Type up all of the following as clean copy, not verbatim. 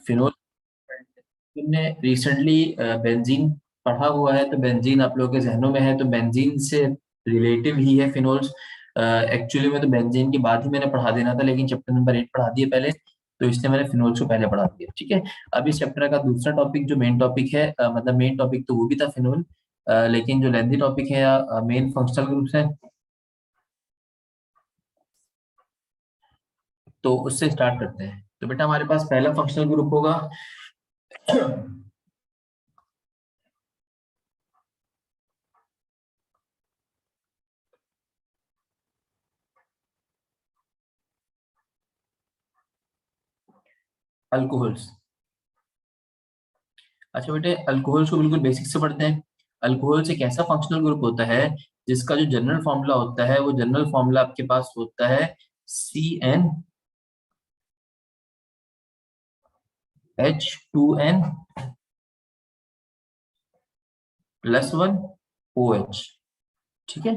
Phenol तुमने recently benzene पढ़ा हुआ है, तो बेंजीन आप लोगों के जहनों में है, तो बेंजीन से रिलेटिव ही है फिनोल्स। एक्चुअली में तो बेंजीन की बात ही मैंने पढ़ा देना था, लेकिन चैप्टर नंबर 8 पढ़ा दिए पहले, तो इसलिए मैंने फिनोल्स को पहले पढ़ा दिया। ठीक है। अब इस चैप्टर का दूसरा टॉपिक जो मेन टॉपिक है, मतलब मेन टॉपिक तो वो भी था फिनोल, लेकिन जो लेंथी टॉपिक है या मेन फंक्शनल ग्रुप्स है, तो उससे स्टार्ट करते हैं। तो बेटा हमारे पास पहला फंक्शनल ग्रुप होगा अल्कोहल्स। अच्छा बेटे, अल्कोहल्स को बिल्कुल बेसिक से पढ़ते हैं। अल्कोहल्स एक ऐसा फंक्शनल ग्रुप होता है जिसका जो जनरल फॉर्मूला होता है, वो जनरल फॉर्मूला आपके पास होता है CnH2n +1 OH। ठीक है।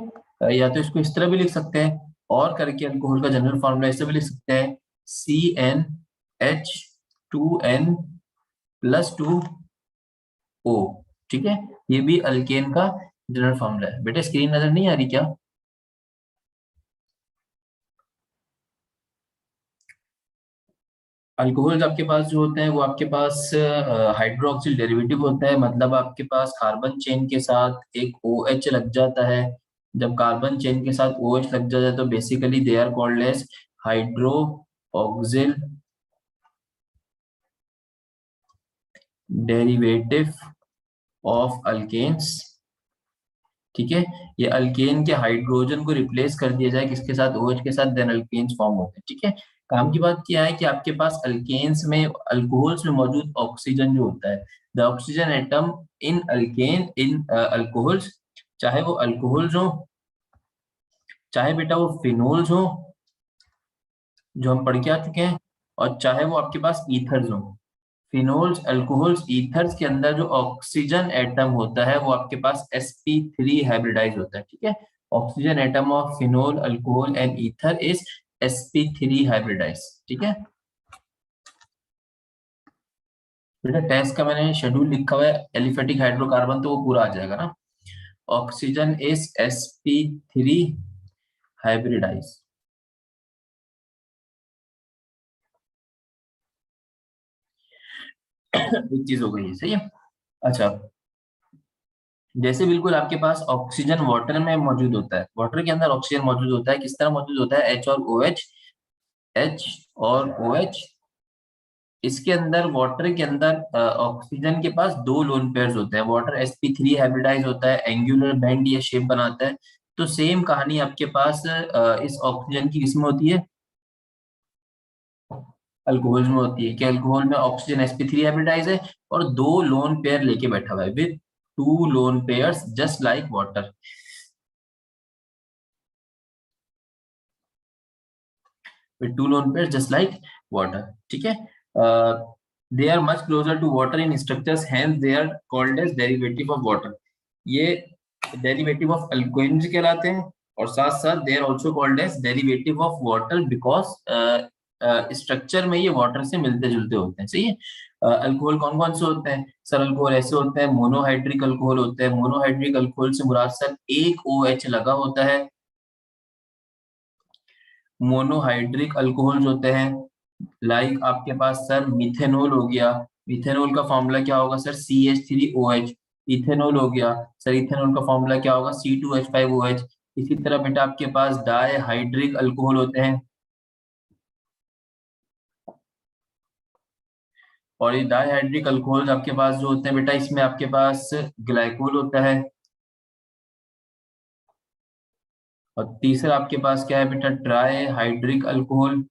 या तो इसको इस तरह भी लिख सकते हैं, और करके अल्कोहल का जनरल फॉर्मूला ऐसे भी लिख सकते हैं CnH2n+2O। ठीक है। ये भी अल्केन का जनरल फॉर्मूला है। बेटे स्क्रीन नजर नहीं आ रही क्या? अल्कोहल्स आपके पास जो होते हैं वो आपके पास हाइड्रोक्सिल डेरिवेटिव होता है, मतलब आपके पास कार्बन चेन के साथ एक OH लग जाता है। जब कार्बन चेन के साथ OH लग जाता है तो basically they are called as hydroxyl derivative of alkanes. ठीक है। ये अल्केन के हाइड्रोजन को रिप्लेस कर दिया जाए किसके साथ, OH के साथ, देन अल्केन्स फॉर्म होते हैं। ठीक है। काम की बात क्या है कि आपके पास अल्केन्स में, अल्कोहल्स में मौजूद ऑक्सीजन जो होता है, the oxygen atom in alkane in alcohols, चाहे वो अल्कोहल्स हो, चाहे बेटा वो फिनोल्स हो जो हम पढ़ के आ चुके हैं, और चाहे वो आपके पास ईथर्स हो। फिनोल्स, अल्कोहल्स, ईथर्स के अंदर जो ऑक्सीजन एटम होता है वो आपके पास sp3 हाइब्रिडाइज होता है। ठीक है। Oxygen atom of phenol, alcohol and ether is sp3 hybridise. ठीक है। बेटा टेस्ट का मैंने शेड्यूल लिखा हुआ है, एलिफेटिक हाइड्रोकार्बन तो वो पूरा आ जाएगा ना। Oxygen is sp3 hybridise. एक चीज हो गई है, सही है। अच्छा, जैसे बिल्कुल आपके पास ऑक्सीजन वाटर में मौजूद होता है, वाटर के अंदर ऑक्सीजन मौजूद होता है, किस तरह मौजूद होता है, H और OH, H और OH। इसके अंदर, वाटर के अंदर ऑक्सीजन के पास दो लोन पेयर्स होते हैं। वाटर sp3 हाइब्रिडाइज होता है, एंगुलर बैंड या शेप बनाता है। तो सेम कहानी आपके पास इस ऑक्सीजन की किस्म होती है, अल्कोहल में होती है कि अल्कोहल में ऑक्सीजन sp3 हाइब्रिडाइज है और दो लोन पेयर लेके बैठा हुआ है, with two lone pairs just like water, with two lone pairs just like water। ठीक है। they are much closer to water in structures, hence they are called as derivative of water। ये derivative of alkenes कहलाते हैं, और साथ साथ they are also called as derivative of water because structure में ये वाटर से मिलते जुलते होते हैं। सही है। अल्कोहल कौन कौन से होते हैं सर? अल्कोहल ऐसे होते हैं, मोनोहाइड्रिक अल्कोहल होते हैं। मोनोहाइड्रिक अल्कोहल से मुराद सर एक OH लगा होता है। मोनोहाइड्रिक अल्कोहल्स होते हैं, लाइक आपके पास सर मिथेनॉल हो गया। मिथेनॉल का फॉर्मूला क्या होगा सर? CH3OH। इथेनॉल हो गया सर, इथेनॉल का फॉर्मूला क्या होगा? C2H5OH। इसी तरह बेटा आपके पास डायहाइड्रिक अल्कोहल होते हैं, और ये डायहाइड्रिक अल्कोहल आपके पास जो होते हैं बेटा, इसमें आपके पास ग्लाइकोल होता है। और तीसरा आपके पास क्या है बेटा? Try hydric alcohol.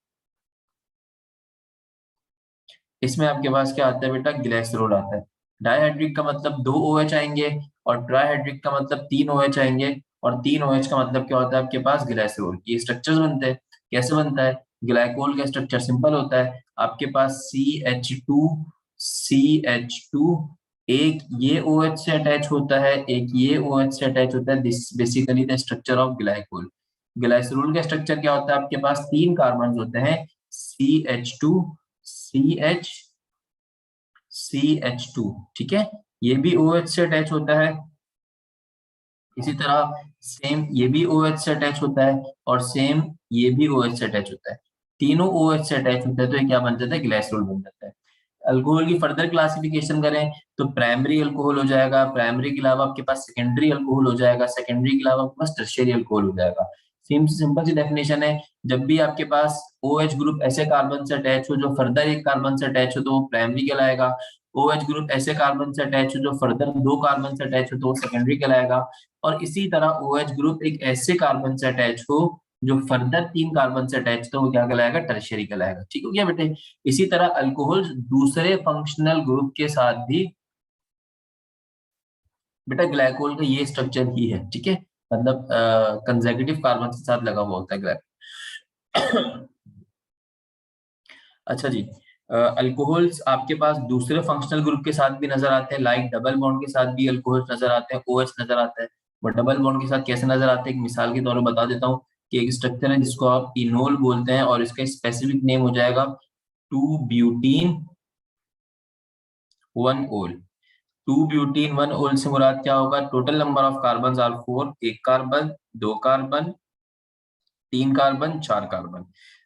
इसमें आपके पास क्या आता है बेटा? ग्लिसरॉल आता है। डायहाइड्रिक का मतलब दो OH आएंगे, और ट्राइहाइड्रिक का मतलब तीन OH आएंगे, और तीन OH का मतलब क्या होता है आपके पास? ग्लिसरॉल। ये स्ट्रक्चर्स बनते हैं। कैसे बनता है? ग्लाइकोल का स्ट्रक्चर सिंपल होता है, आपके पास CH2 एक ये OH से अटैच होता है, एक ये OH से अटैच होता है। This basically the structure of glycol. Glycerol का स्ट्रक्चर क्या होता है? आपके पास तीन कार्बन होते हैं, CH2, CH CH2, ठीक है, ये भी OH से अटैच होता है। इसी तरह सेम ये भी OH से अटैच होता है, और सेम ये भी OH से अटैच होता है। तीनों OH से अटैच होता है तो ये क्या बन जाता है, ग्लाइसोल बन जाता है। अल्कोहल की फर्दर क्लासिफिकेशन करें तो प्राइमरी अल्कोहल हो जाएगा, प्राइमरी के अलावा आपके पास सेकेंडरी अल्कोहल हो जाएगा, सेकेंडरी के अलावा आपके पास टर्शियरी अल्कोहल हो जाएगा। सिंपल सी डेफिनेशन है, जब भी आपके पास OH ग्रुप ऐसे कार्बन से अटैच हो जो फर्दर एक कार्बन से अटैच हो तो वो प्राइमरी कहलाएगा। OH ग्रुप ऐसे कार्बन से अटैच हो जो फर्दर दो कार्बन से अटैच हो तो वो सेकेंडरी कहलाएगा। और इसी तरह OH ग्रुप एक ऐसे कार्बन से अटैच हो जो फर्दर तीन कार्बन से अटैच तो वो क्या कहलाएगा, टर्शियरी कहलाएगा। ठीक हो गया बेटे। इसी तरह अल्कोहल दूसरे फंक्शनल ग्रुप के साथ भी बेटा ग्लाइकोल का ये स्ट्रक्चर ही है, ठीक है, मतलब कंसेक्यूटिव कार्बन के साथ लगा हुआ होता है ग्लाइकोल। अच्छा जी, अल्कोहल्स आपके पास दूसरे फंक्शनल ग्रुप के साथ भी नजर आते हैं, लाइक डबल बॉन्ड के साथ भी अल्कोहल्स नजर आते हैं, OH नजर आता है। वो डबल बॉन्ड के साथ कैसे नजर आते हैं, एक मिसाल के तौर पर बता देता हूँ कि एक स्ट्रक्चर है जिसको आप इनोल बोलते हैं और इसका स्पेसिफिक नेम हो जाएगा 2 ब्यूटीन 1 ओल। 2 ब्यूटीन 1 ओल से मुराद क्या होगा, total number of carbon are 4, एक कार्बन, दो कार्बन, तीन कार्बन, चार कार्बन।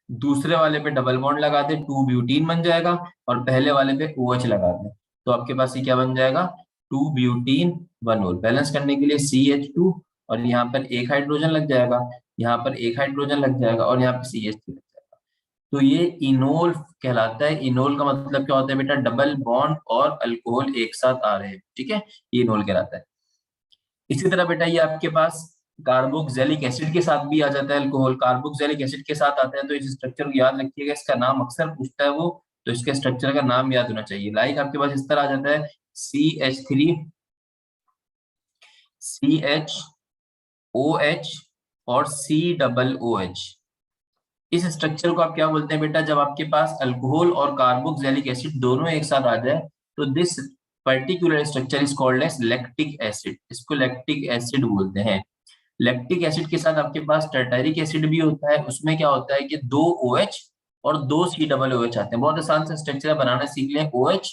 दूसरे वाले पे डबल बॉन्ड लगा दे 2 ब्यूटीन बन जाएगा, और पहले वाले पे OH लगा दे तो आपके पास ये क्या बन जाएगा, 2 ब्यूटीन 1 ओल। बैलेंस करने के लिए CH2, और यहाँ पर एक हाइड्रोजन लग जाएगा, यहाँ पर एक हाइड्रोजन लग जाएगा, और यहाँ पे CH3 लग जाएगा। तो ये इनोल कहलाता है। इनोल का मतलब क्या होता है बेटा, डबल बॉन्ड और अल्कोहल एक साथ आ रहे हैं, ठीक है, ये इनोल कहलाता है। इसी तरह बेटा ये आपके पास कार्बोक्सिलिक एसिड के साथ भी आ जाता है अल्कोहल, कार्बोक्सिलिक एसिड के साथ आता है तो इस स्ट्रक्चर को याद रखिएगा, इसका नाम अक्सर पूछता है वो, तो इसके स्ट्रक्चर का नाम याद होना चाहिए। लाइक आपके पास इस तरह आ जाता है CH3 CHOH और COOH। इस स्ट्रक्चर को आप क्या बोलते हैं बेटा, जब आपके पास अल्कोहल और कार्बोक्सिलिक एसिड दोनों एक साथ आ जाए तो this particular structure is called as lactic acid, इसको लैक्टिक एसिड बोलते हैं। लैक्टिक एसिड के साथ आपके पास टर्टरिक एसिड भी होता है, उसमें क्या होता है कि दो OH और दो COOH आते हैं। बहुत आसान से स्ट्रक्चर बनाना सीख लें, OH,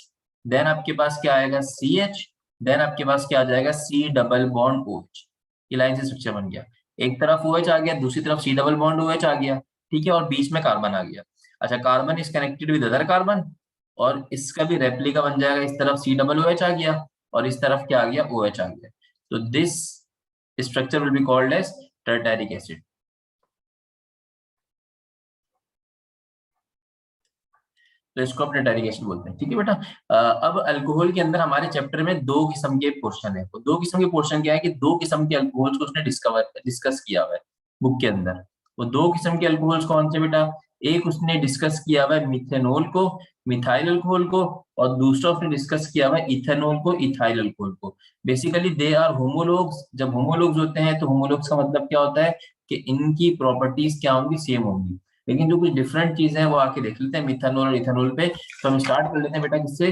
देन आपके पास क्या आएगा CH, देन आपके पास क्या आ जाएगा C डबल बॉन्ड OH। ये लाइन से स्ट्रक्चर बन गया, एक तरफ OH आ गया, दूसरी तरफ C डबल बॉन्ड OH आ गया, ठीक है, और बीच में कार्बन आ गया। अच्छा, carbon is connected with other carbon, और इसका भी रेप्लिका बन जाएगा, इस तरफ C डबल OH आ गया और इस तरफ क्या आ गया, OH आ गया। तो this structure will be called as tartaric acid। तो इसको अपने टैरिक एसिड बोलते हैं, ठीक है बेटा। अब अल्कोहल के अंदर हमारे चैप्टर में दो किस्म के पोर्शन है। तो दो किस्म के पोर्शन क्या है कि दो किस्म के अल्कोहल्स को उसने डिस्कस किया हुआ है बुक के अंदर। वो दो किस्म के अल्कोहल्स कौन से बेटा, एक उसने डिस्कस किया हुआ है मिथेनॉल को, मिथाइल अल्कोहल को, और दूसरा उसने डिस्कस किया हुआ है इथेनॉल को, इथाइल अल्कोहल को। Basically they are homologues. जब होमोलोग्स होते हैं तो होमोलोग्स का मतलब क्या होता है कि इनकी प्रॉपर्टीज क्या होंगी, सेम होंगी। लेकिन जो कुछ डिफरेंट चीजें हैं वो आके देख लेते हैं मिथेनॉल और इथेनॉल पे। तो हम स्टार्ट कर लेते हैं बेटा किससे,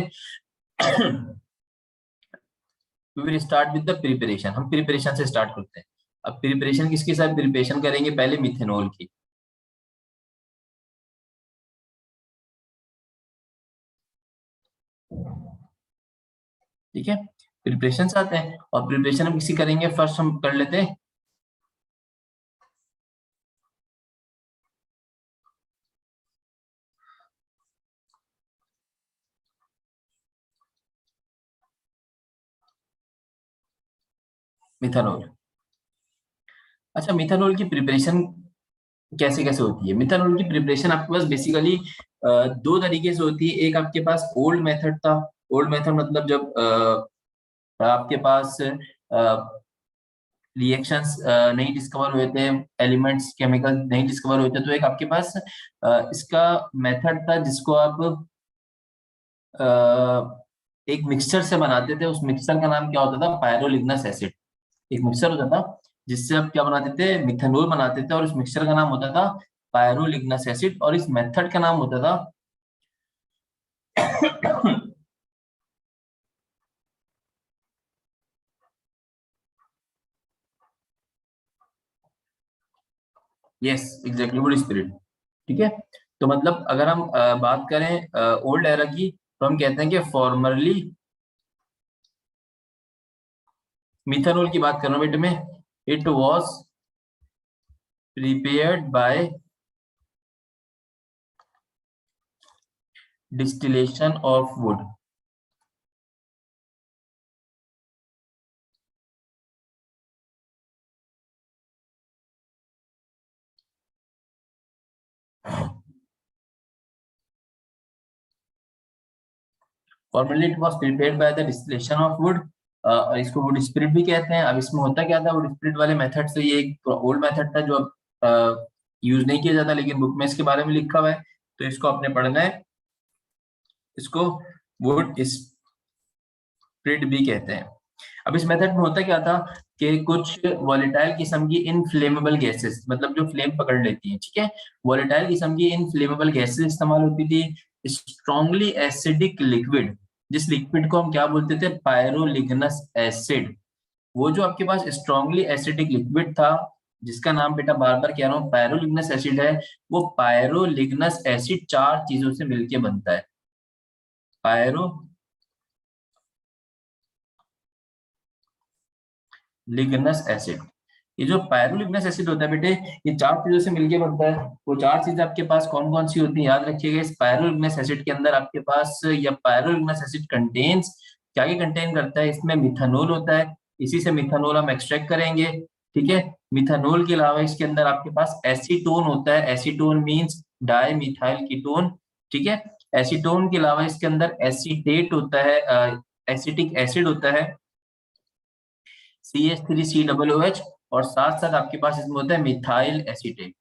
we will start with the preparation. हम प्रिपरेशन से स्टार्ट करते हैं। अब प्रिपरेशन किसके साथ प्रिपरेशन करेंगे, पहले मिथेनॉल की, ठीक है। प्रिपरेशन से आते हैं, और प्रिपरेशन हम किसी करेंगे, फर्स्ट हम कर लेते हैं मिथेनॉल। अच्छा, मिथेनॉल की प्रिपरेशन कैसे कैसे होती है। मिथेनॉल की प्रिपरेशन आपके पास बेसिकली दो तरीके से होती है। एक आपके पास ओल्ड मेथड था। ओल्ड मेथड मतलब जब आपके पास रिएक्शंस नहीं डिस्कवर हुए थे, एलिमेंट्स केमिकल नहीं डिस्कवर हुए थे, तो एक आपके पास इसका मेथड था जिसको आप अ, एक मिक्सचर से बनाते थे। उस मिक्सचर का नाम क्या होता था, पायरोलिग्नस एसिड। एक मिक्सचर होता था जिससे आप क्या बनाते थे, मिथेनॉल बनाते थे, और इस मिक्सचर का नाम होता था पायरोलिग्नस एसिड, और इस मेथड का नाम होता था यस एग्जैक्टली, वुड स्पिरिट, ठीक है। तो मतलब अगर हम बात करें ओल्ड एरा की, तो हम कहते हैं कि फॉर्मरली, मिथानॉल की बात कर रहा हूं बेटे मैं, it was prepared by distillation of would. Formally it was prepared by the distillation of would, इसको वुड स्पिरिट भी कहते हैं। अब इसमें होता क्या था, वुड स्पिरिट वाले मेथड से, ये एक ओल्ड मेथड था जो अब यूज नहीं किया जाता, लेकिन बुक में इसके बारे में लिखा हुआ है, तो इसको आपने पढ़ना है। इसको वुड स्पिरिट भी कहते हैं। अब इस मेथड में होता क्या था कि कुछ वॉलेटाइल किस्म की इनफ्लेमेबल गैसेस, मतलब जो फ्लेम पकड़ लेती हैं, ठीक है, वॉलेटाइल किस्म की इनफ्लेमेबल गैसेस इस्तेमाल होती थी। स्ट्रॉन्गली एसिडिक लिक्विड, जिस लिक्विड को हम क्या बोलते थे, पायरोलिग्नस एसिड। वो जो आपके पास स्ट्रॉन्गली एसिडिक लिक्विड था, जिसका नाम बेटा बार बार कह रहा हूँ पायरोलिग्नस एसिड है, वो पायरोलिग्नस एसिड चार चीजों से मिलके बनता है। पायरोलिग्नस एसिड, ये जो पायरोलिग्नस एसिड होता है बेटे, ये चार चीजों से मिलके बनता है। वो चार चीजें आपके पास कौन कौन सी होती हैं, याद रखिएगा। इस पायरोलिग्नस एसिड के अंदर आपके पास, या पायरोलिग्नस एसिड कंटेन्स, क्या ये कंटेन करता है, इसमें मिथानोल होता है, इसी से मिथानोल हम एक्सट्रैक्ट करेंगे, ठीक है। मिथानोल के अलावा इसके अंदर आपके पास एसीटोन होता है, acetone means di methyl ketone, ठीक है। एसीटोन के अलावा इसके अंदर एसीटेट होता है, एसिटिक एसिड होता है, CH3COOH, और साथ साथ आपके पास इसमें होता है मिथाइल एसीटेट।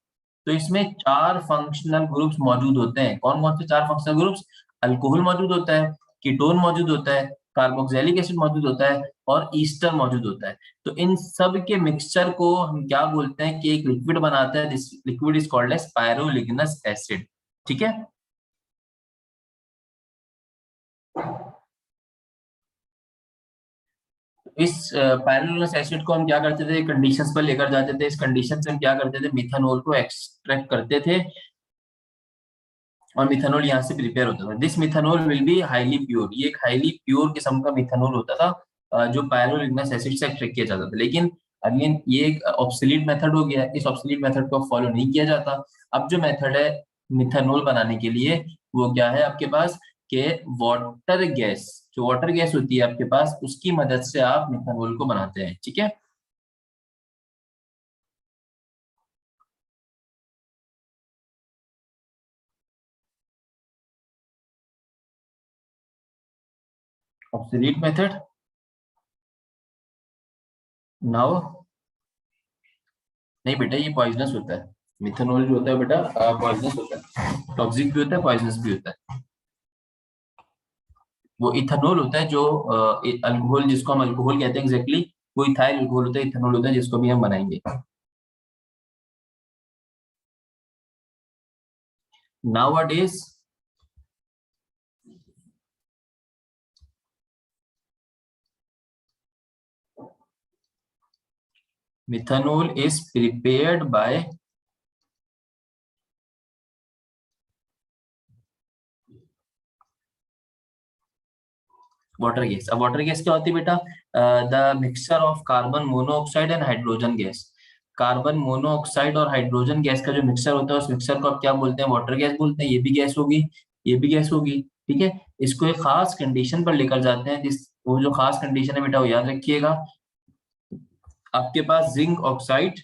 तो इसमें चार फंक्शनल ग्रुप्स मौजूद होते हैं। कौन कौन से चार फंक्शनल ग्रुप्स? अल्कोहल मौजूद होता है, कीटोन मौजूद होता है, कार्बोक्सिलिक एसिड मौजूद होता है, और ईस्टर मौजूद होता है। तो इन सब के मिक्सचर को हम क्या बोलते हैं कि एक लिक्विड बनाता है, this liquid is called as pyroligneous acid, ठीक है। इस पायरोलिग्नस एसिड को हम क्या करते थे, कंडीशंस पर लेकर जाते थे। इस कंडीशन से हम क्या करते थे, मिथानॉल को एक्सट्रैक्ट करते थे, और मिथानॉल यहाँ से प्रिपेयर होता था। This methanol will be highly pure, ये एक हाईली प्योर किस्म का मिथानॉल होता था, जो पायरोलिग्नस एसिड से एक्सट्रैक्ट किया जाता था। लेकिन अगेन ये एक ऑब्सोलीट मेथड हो गया, इस ऑब्सोलीट मेथड को फॉलो नहीं किया जाता। अब जो मेथड है मिथानॉल बनाने के लिए, वो क्या है आपके पास, के वाटर गैस, जो वाटर गैस होती है आपके पास, उसकी मदद से आप मिथानॉल को बनाते हैं, ठीक है। ऑब्सोलीट मेथड नाउ, नहीं बेटा ये पॉइजनस होता है। मिथानॉल जो होता है बेटा पॉइजनस होता है, टॉक्सिक भी होता है, पॉइजनस भी होता है। वो इथेनॉल होता है जो अल्कोहल, जिसको हम अल्कोहल कहते हैं एग्जैक्टली, वो इथाइल अल्कोहल होता है, इथेनॉल होता है, जिसको भी हम बनाएंगे। Nowadays methanol is prepared by water gas. अब वाटर गैस क्या होती है बेटा, the mixture of carbon monoxide and hydrogen gas. Carbon monoxide और हाइड्रोजन गैस का जो मिक्सचर होता है, उस मिक्सचर को आप क्या बोलते हैं, वाटर गैस बोलते हैं। ये भी गैस होगी, ये भी गैस होगी, ठीक है। इसको एक खास कंडीशन पर लेकर जाते हैं, जिस वो जो खास कंडीशन है बेटा, वो याद रखिएगा। आपके पास जिंक ऑक्साइड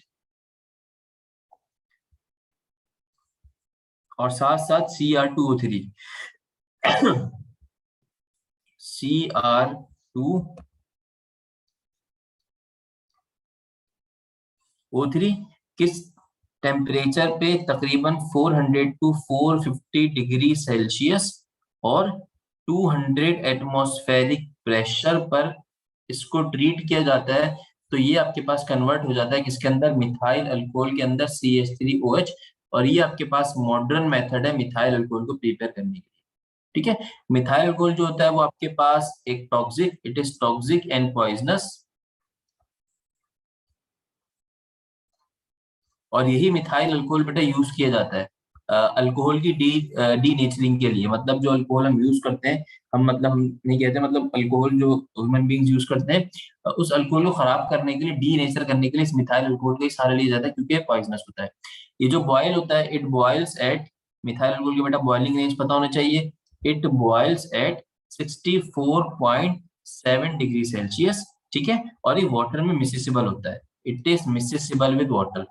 और साथ साथ Cr2O3, Cr2O3 किस टेम्परेचर पे, तकरीबन 400 टू 450 डिग्री सेल्सियस और 200 एटमॉस्फेरिक प्रेशर पर इसको ट्रीट किया जाता है। तो ये आपके पास कन्वर्ट हो जाता है किसके अंदर, मिथाइल अल्कोहल के अंदर, CH3OH। और ये आपके पास मॉडर्न मेथड है मिथाइल अल्कोहल को प्रिपेयर करने के लिए, ठीक है। मिथाइल अल्कोहल जो होता है वो आपके पास एक toxic, it is toxic and poisonous, और यही मिथाइल अल्कोहल बेटा यूज किया जाता है अल्कोहल की डी नेचरिंग के लिए, मतलब जो अल्कोहल हम यूज करते हैं, हम नहीं कहते, मतलब अल्कोहल जो ह्यूमन बींग्स यूज करते हैं, उस अल्कोहल को खराब करने के लिए, डी नेचर करने के लिए इस मिथाइल अल्कोहल का ही सहारा लिया जाता है, क्योंकि ये पॉइजनस होता है। ये जो बॉयल होता है, it boils at, methyl alcohol की बेटा बॉइलिंग रेंज पता होना चाहिए, it boils at 64.7 degree Celsius, ठीक है, और ये वाटर में मिसिसिबल होता है, it is miscible with water.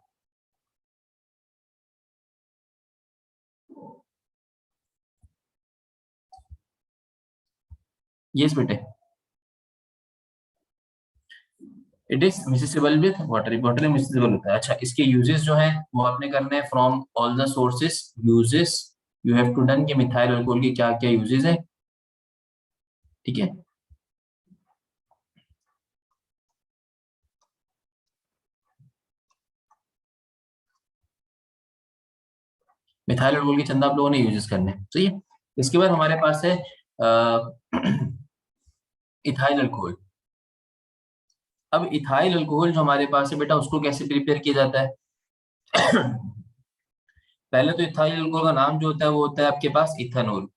Yes बेटे, it is miscible with water, water में मिसिसिबल होता है। अच्छा, इसके यूजेस जो है वो आपने करने हैं from all the sources, uses you have to done, कि मिथाइल अल्कोहल के क्या क्या यूजेस है, ठीक है। मिथाइल अल्कोहल के चंदा आप लोगों ने यूजेस करने हैं, सही है। इसके बाद हमारे पास है इथाइल अल्कोहल। अब इथाइल अल्कोहल जो हमारे पास है बेटा, उसको कैसे प्रिपेयर किया जाता है? पहले तो इथाइल अल्कोहल का नाम जो होता है वो होता है आपके पास ethanol.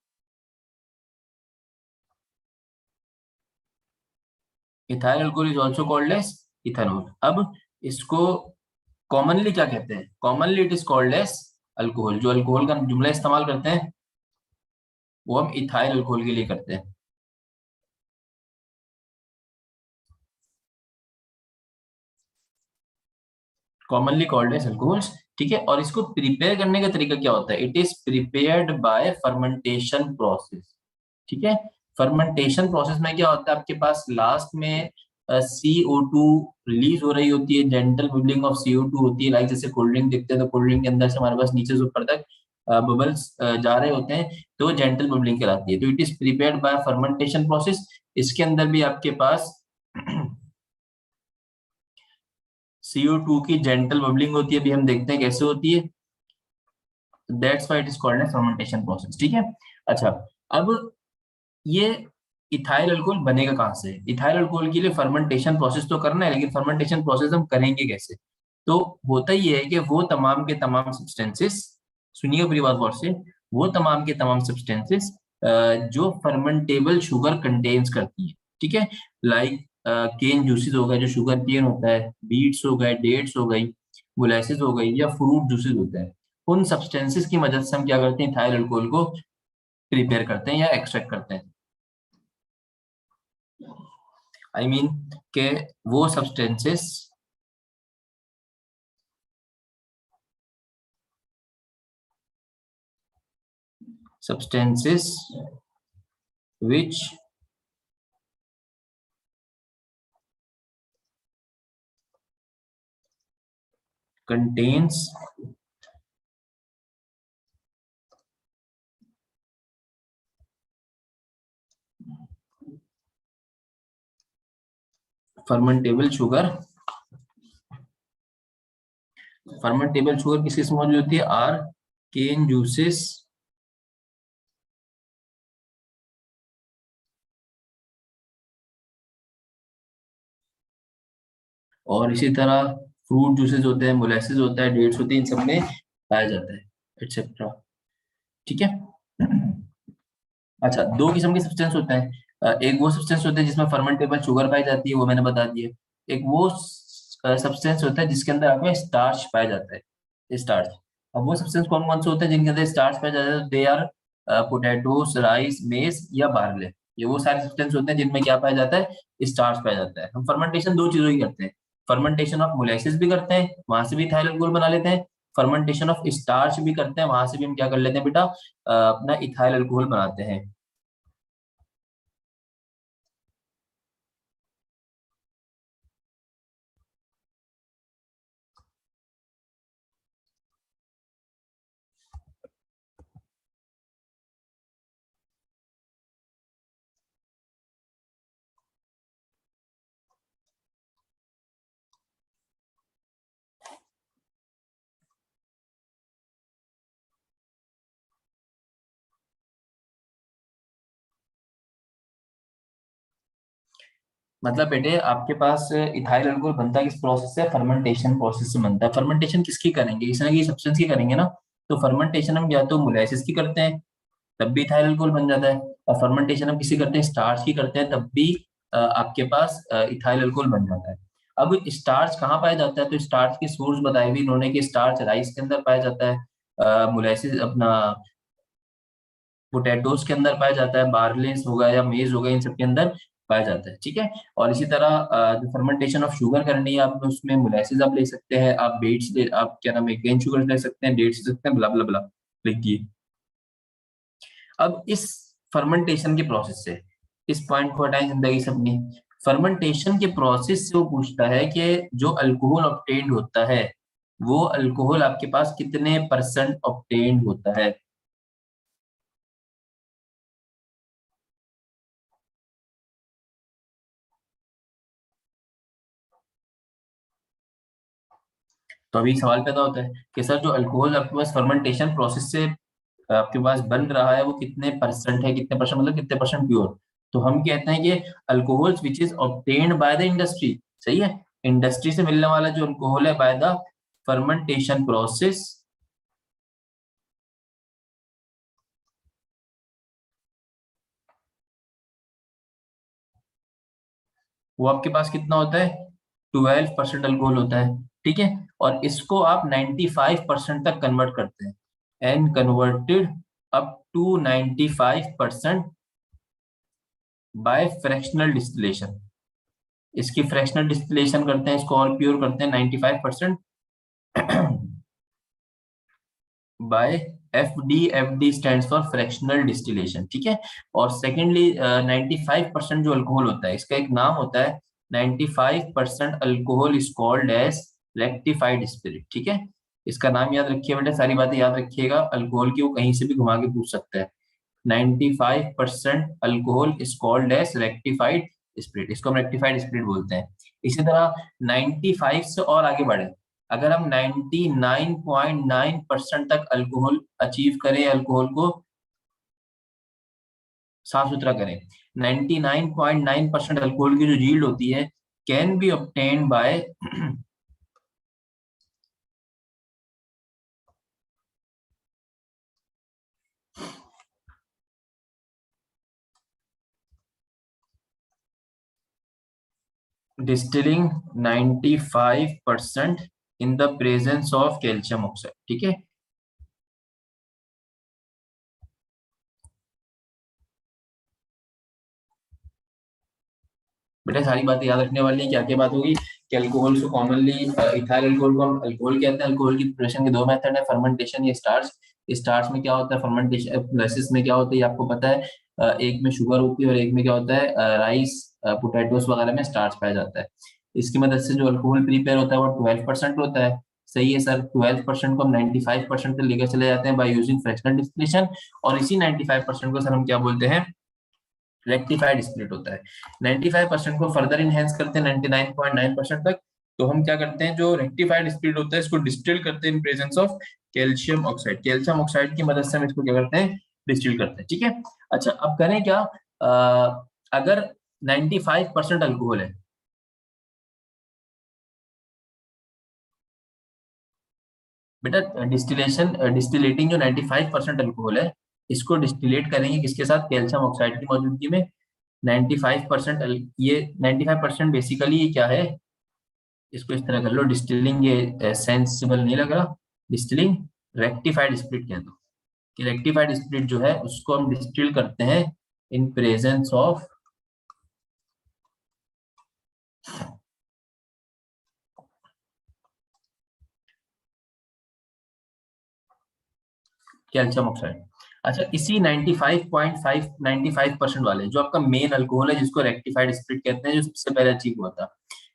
Ethyl alcohol is also called as ethanol. अब इसको कॉमनली क्या कहते हैं? Commonly it is called as alcohol. जो अल्कोहल का जुमला इस्तेमाल करते हैं वो हम इथाइल अल्कोहल के लिए करते हैं। कॉमनली कॉल्ड एज अल्कोहल्स, ठीक है। और इसको प्रिपेयर करने का तरीका क्या होता है? It is prepared by fermentation process, ठीक है। फर्मेंटेशन प्रोसेस में क्या होता है, आपके पास लास्ट में CO2 रिलीज हो रही होती है, जेंटल बबलिंग ऑफ CO2 होती है। लाइक जैसे कोल्ड ड्रिंक देखते हैं तो कोल्ड ड्रिंक के अंदर से हमारे पास नीचे से ऊपर तक बबल्स जा रहे होते हैं, तो जेंटल बबलिंग कहलाती है। तो it is prepared by fermentation process. इसके अंदर भी आपके पास CO2 की जेंटल बबलिंग होती है, अभी हम देखते हैं कैसे होती है। That's why it is called as fermentation process, ठीक है। अच्छा, अब ये इथाइल अल्कोहल बनेगा कहाँ से? इथाइल अल्कोहल के लिए फर्मेंटेशन प्रोसेस तो करना है, लेकिन फर्मेंटेशन प्रोसेस हम करेंगे कैसे? तो होता ही है कि वो तमाम के तमाम सब्सटेंसेस, सुनिए पूरी बात गौर से, वो तमाम के तमाम सब्सटेंसेस जो फर्मेंटेबल शुगर कंटेन्स करती है, ठीक है। लाइक केन जूसेस हो गए, जो शुगर केन होता है, बीट्स हो गए, डेट्स हो गई, मोलेसेस हो गई, या फ्रूट जूसेस होते हैं, उन सब्सटेंसेस की मदद से हम क्या करते हैं? इथाइल अल्कोहल को प्रिपेयर करते हैं या एक्सट्रैक्ट करते हैं। आई मीन के वो substances which contains fermentable sugar। fermentable sugar किस किस में मौजूद होती है? आर केन जूसेस, और इसी तरह फ्रूट जूसेस होते हैं, मोलेसेस होता है, डेट्स होती है, इन सब में पाया जाता है, एक्सेट्रा, ठीक है। अच्छा, दो किस्म के सब्सटेंस होते हैं। एक वो सब्सटेंस होते हैं जिसमें फर्मेंटेबल शुगर पाई जाती है, वो मैंने बता दिया। एक वो सब्सटेंस होता है जिसके अंदर आपको स्टार्च पाया जाता है, स्टार्च। अब वो सब्सटेंस कौन कौन से होते हैं जिनके अंदर स्टार्च पाया जाता है? They are potatoes, rice, maize या बार्ले। ये वो सारे सब्सटेंस होते हैं जिनमें क्या पाया जाता है? स्टार्च पाया जाता है। हम फर्मेंटेशन दो चीजों की करते हैं, फर्मेंटेशन ऑफ मोलेसिस भी करते हैं, वहां से भी इथाइल अल्कोहल बना लेते हैं। फर्मेंटेशन ऑफ स्टार्च भी करते हैं, वहां से भी हम क्या कर लेते हैं बेटा? अपना इथाइल अल्कोहल बनाते हैं। मतलब बेटे आपके पास इथाइल अल्कोहल बनता है किस प्रोसेस से? फर्मेंटेशन प्रोसेस से बनता है। फर्मेंटेशन किसकी करेंगे? इस तरह की सब्सटेंस की करेंगे ना, तो फर्मेंटेशन हम या तो मोलेसिस की करते हैं तब भी इथाइल अल्कोहल बन जाता है, और फर्मेंटेशन हम किसी करते हैं स्टार्च की करते हैं तब भी आपके पास इथाइल अल्कोहल बन जाता है। अब स्टार्च कहाँ पाया जाता है, तो स्टार्च के सोर्स बताए भी इन्होंने कि स्टार्च राइस के अंदर पाया जाता है, मोलेसिस अपना पोटैटोस के अंदर पाया जाता है, बार्लेस होगा या मेज होगा, इन सब के अंदर पाया जाता है। ठीक है, और इसी तरह जो फर्मेंटेशन ऑफ शुगर करनी है आप उसमें मोलेसिस आप ले सकते हैं, आप डेट्स आप क्या नाम है केन शुगर ले सकते हैं, डेट्स ले सकते हैं, ब्ला ब्ला ब्ला लिख दिए। अब इस फर्मेंटेशन के प्रोसेस से इस पॉइंट को हटाएं जिंदगी से अपनी। फर्मेंटेशन के प्रोसेस से वो पूछता है कि जो अल्कोहल ऑब्टेन्ड होता है वो अल्कोहल आपके पास कितने परसेंट ऑब्टेन्ड होता है। तो अभी एक सवाल पैदा होता है कि सर जो अल्कोहल आपके पास फर्मेंटेशन प्रोसेस से आपके पास बन रहा है वो कितने परसेंट है, कितने परसेंट मतलब कितने परसेंट प्योर। तो हम कहते हैं कि alcohols which is obtained by the industry, सही है, इंडस्ट्री से मिलने वाला जो अल्कोहल है बाय द फर्मेंटेशन प्रोसेस, वो आपके पास कितना होता है 12% अल्कोहल होता है। ठीक है, और इसको आप 95% तक कन्वर्ट करते हैं, and converted up to 95% by fractional distillation. इसकी फ्रैक्शनल डिस्टिलेशन करते हैं, इसको और प्योर करते हैं 95% by F D stands for fractional distillation. ठीक है, और सेकेंडली 95% जो अल्कोहल होता है इसका एक नाम होता है, 95% alcohol is called as rectified spirit. ठीक है, इसका नाम याद रखिए बेटा, सारी बातें याद रखिएगा, अल्कोहल की वो कहीं से भी घुमा के पूछ सकता है। 95% alcohol is called as rectified spirit, इसको हम रेक्टिफाइड स्पिरिट बोलते हैं। इसी तरह 95 से और आगे बढ़े, अगर हम 99.9% तक अल्कोहल अचीव करें, अल्कोहल को साफ सुथरा करें, 99.9% अल्कोहल की जो यील्ड होती है can be obtained by distilling 95% in the presence of calcium oxide. ठीक है, बेटा सारी बातें याद रखने वाली है। क्या क्या बात होगी कि अल्कोहल को कॉमनली इथाइल अल्कोहल को हम अल्कोहल कहते हैं। अल्कोहल की प्रिपरेशन के दो मेथड है, फर्मेंटेशन या स्टार्च। स्टार्च में क्या होता है, फर्मेंटेशन प्रोसेस में क्या होता है ये आपको पता है, एक में शुगर होती है और एक में क्या होता है राइस पोटैटोस वगैरह में स्टार्च पाया जाता है। इसकी मदद से जो अल्कोहल प्रिपेयर होता है वो 12% होता है। सही है सर, 12% को हम 95% तक लेकर चले जाते हैं बाय यूजिंग फ्रैक्शनल डिस्टिलेशन, और इसी 95% को सर हम क्या बोलते हैं, रेक्टिफाइड स्प्लिट होता है। 95% को फर्दर इनहेंस करते हैं 99.9% तक, तो हम क्या करते हैं जो रेक्टिफाइड स्प्लिट होता है इसको डिस्टिल करते हैं इन presence of calcium oxide. Calcium oxide की मदद से हम इसको क्या करते हैं, डिस्टिल करते हैं। ठीक है, अच्छा अब करें क्या, अगर 95% अल्कोहल है, बेटा डिस्टिलेशन डिस्टिलेटिंग जो 95% अल्कोहल है इसको डिस्टिलेट करेंगे किसके साथ, कैल्शियम ऑक्साइड की मौजूदगी में। 95% ये 95% बेसिकली ये क्या है, इसको इस तरह कर लो, डिस्टिलिंग, ये सेंसिबल नहीं लग रहा, डिस्टिलिंग रेक्टिफाइड स्पिरिट कह दो, कि रेक्टिफाइड स्पिरिट जो है उसको हम डिस्टिल करते हैं इन प्रेजेंस ऑफ कैल्शियम ऑक्साइड। अच्छा इसी 95.5 95% वाले जो आपका मेन अल्कोहल है जिसको रेक्टिफाइड स्पिरिट कहते हैं जो सबसे पहले अचीव हुआ था,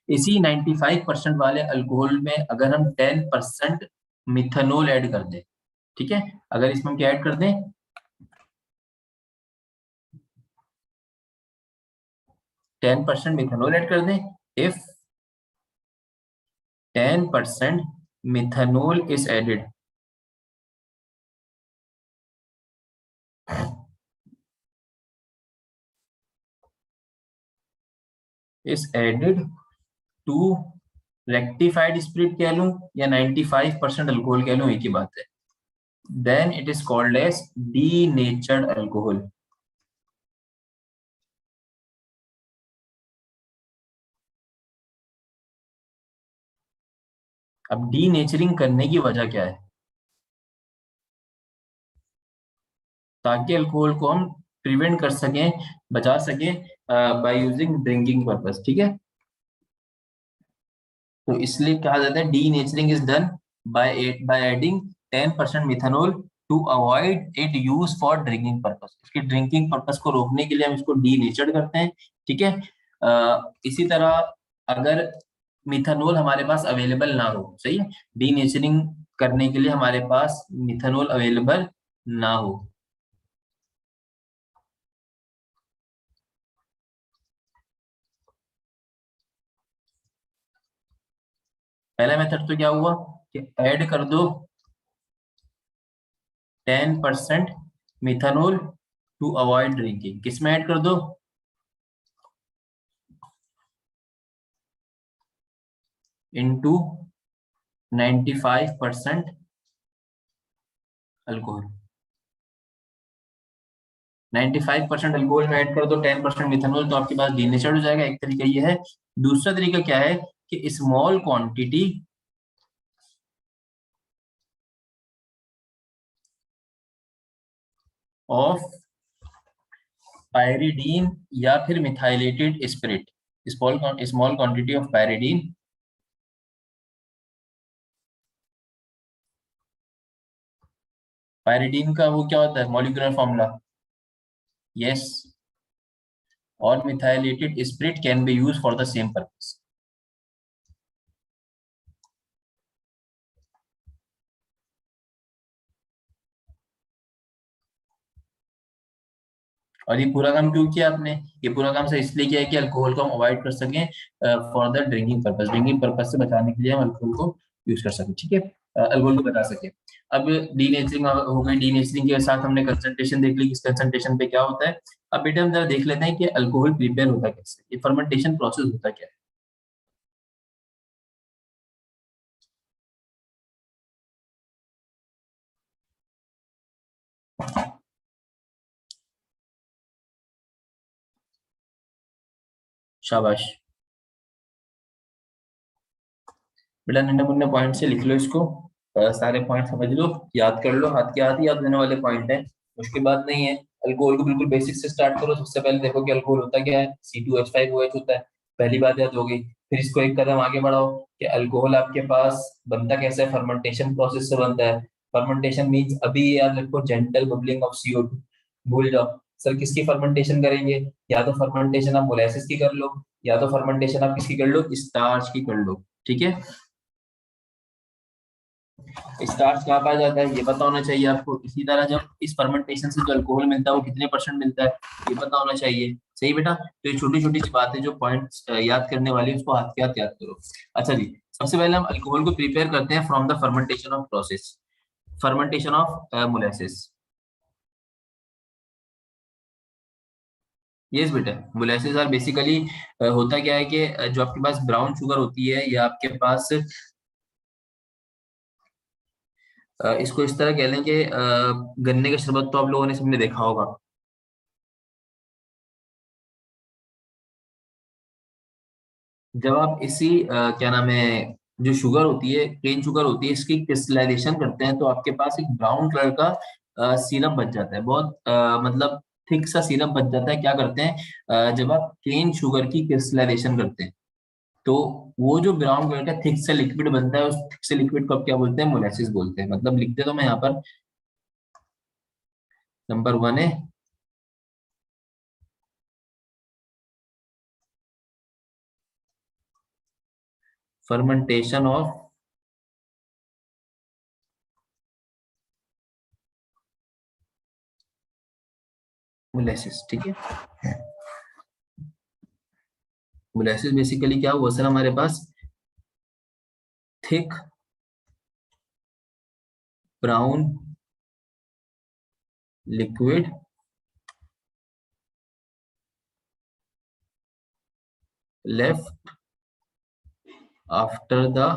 इसी 95% वाले अल्कोहल में अगर हम 10% मिथेनॉल ऐड कर दें, ठीक है, अगर इसमें हम क्या ऐड कर दें, 10% मिथेनॉल ऐड कर दें, if 10% methanol is added, is added to rectified spirit कह लूं या 95% अल्कोहल कह लूं, एक ही बात है। then it is called as denatured alcohol. अब डीनेचरिंग करने की वजह क्या है? ताकि अल्कोहल को हम प्रिवेंट कर सकें, बचा सकें बाय यूजिंग ड्रिंकिंग पर्पस, ठीक है। तो इसलिए कहा जाता है denaturing is done by adding 10% methanol to avoid it use for drinking purpose. इसकी ड्रिंकिंग पर्पस को रोकने के लिए हम इसको डीनेचर्ड करते हैं, ठीक है। इसी तरह अगर मिथेनॉल हमारे पास अवेलेबल ना हो, सही है, डीनेचरिंग करने के लिए हमारे पास मिथेनॉल अवेलेबल ना हो, पहला मेथड तो क्या हुआ कि ऐड कर दो 10% मिथेनॉल टू अवॉइड ड्रिंकिंग। किसमें ऐड कर दो? Into 95% alcohol. 95% अल्कोहल में ऐड कर दो 10% मिथेनॉल, तो आपके पास डीनेचर्ड हो जाएगा। एक तरीका ये है। दूसरा तरीका क्या है कि स्मॉल क्वांटिटी ऑफ पायरिडीन या फिर methylated spirit, small small quantity of pyridine, pyridine का वो क्या होता है मॉलिक्यूलर फॉर्मूला? यस, और methylated spirit can be use for the same purpose. और ये पूरा काम क्यों किया आपने? ये पूरा काम से इसलिए किया है कि अल्कोहल को हम अवॉइड कर सकें for the drinking purpose, drinking purpose से बचाने के लिए हम अल्कोहल को यूज कर सकें, ठीक है, अल्कोहल को बचा सके। अब डीनेचरिंग हो गई, डीनेचरिंग के साथ हमने कंसंट्रेशन देख ली, किस कंसंट्रेशन पे क्या होता है। अब बेटा हम जरा देख लेते हैं कि अल्कोहल प्रिपेयर होता कैसे, ये फर्मेंटेशन प्रोसेस होता क्या है। शाबाश बेटा, नन्हे मुन्ने पॉइंट से लिख लो इसको, सारे पॉइंट समझ लो, याद कर लो, हाथ के हाथ ही याद रहने वाले पॉइंट है, मुश्किल बात नहीं है। अल्कोहल को बिल्कुल बेसिक से स्टार्ट करो। सबसे पहले देखो कि अल्कोहल होता क्या है, C2H5OH होता है, पहली बात याद हो गई। फिर इसको एक कदम आगे बढ़ाओ कि अल्कोहल आपके पास बनता कैसे है, फर्मेंटेशन प्रोसेस से बनता है। फर्मेंटेशन मीन्स अभी ये याद रखो जेंटल बबलिंग ऑफ CO2, भूल जाओ। सर किसकी फर्मेंटेशन करेंगे? या तो फर्मेंटेशन आप मोलेसिस की कर लो, या तो फर्मेंटेशन आप किसकी कर लो, स्टार्च की कर लो, ठीक है। स्टार्च कहाँ पाया जाता है ये पता होना चाहिए आपको। इसी तरह जब इस फर्मेंटेशन से जो अल्कोहल मिलता है वो कितने परसेंट मिलता है ये पता होना चाहिए, सही बेटा। तो ये छोटी छोटी सी बातें जो पॉइंट्स याद करने वाली है उसको हाथ के हाथ याद करो। अच्छा जी, सबसे पहले हम अल्कोहल को प्रिपेयर करते हैं from the fermentation of process, fermentation of molasses. Yes बेटा, मोलेसिस आर बेसिकली होता क्या है कि जो आपके पास ब्राउन शुगर होती है या आपके पास इसको इस तरह कह लें कि गन्ने का शरबत तो आप लोगों ने सबने देखा होगा। जब आप इसी क्या नाम है, जो शुगर होती है, केन शुगर होती है, इसकी क्रिस्टलाइजेशन करते हैं तो आपके पास एक ब्राउन कलर का सिरप बच जाता है, बहुत मतलब थिक सा सिरप बच जाता है। क्या करते हैं जब आप केन शुगर की क्रिस्टलाइजेशन करते हैं तो वो जो ब्राउन कलर का थिक सा लिक्विड बनता है, उस थिक से लिक्विड को आप क्या बोलते हैं, मोलेसिस बोलते हैं। मतलब लिख दे तो मैं यहाँ पर, नंबर 1 है फर्मेंटेशन ऑफ मोलेसिस, ठीक है। मोलेसिस बेसिकली क्या हुआ सर, हमारे पास thick brown liquid left after the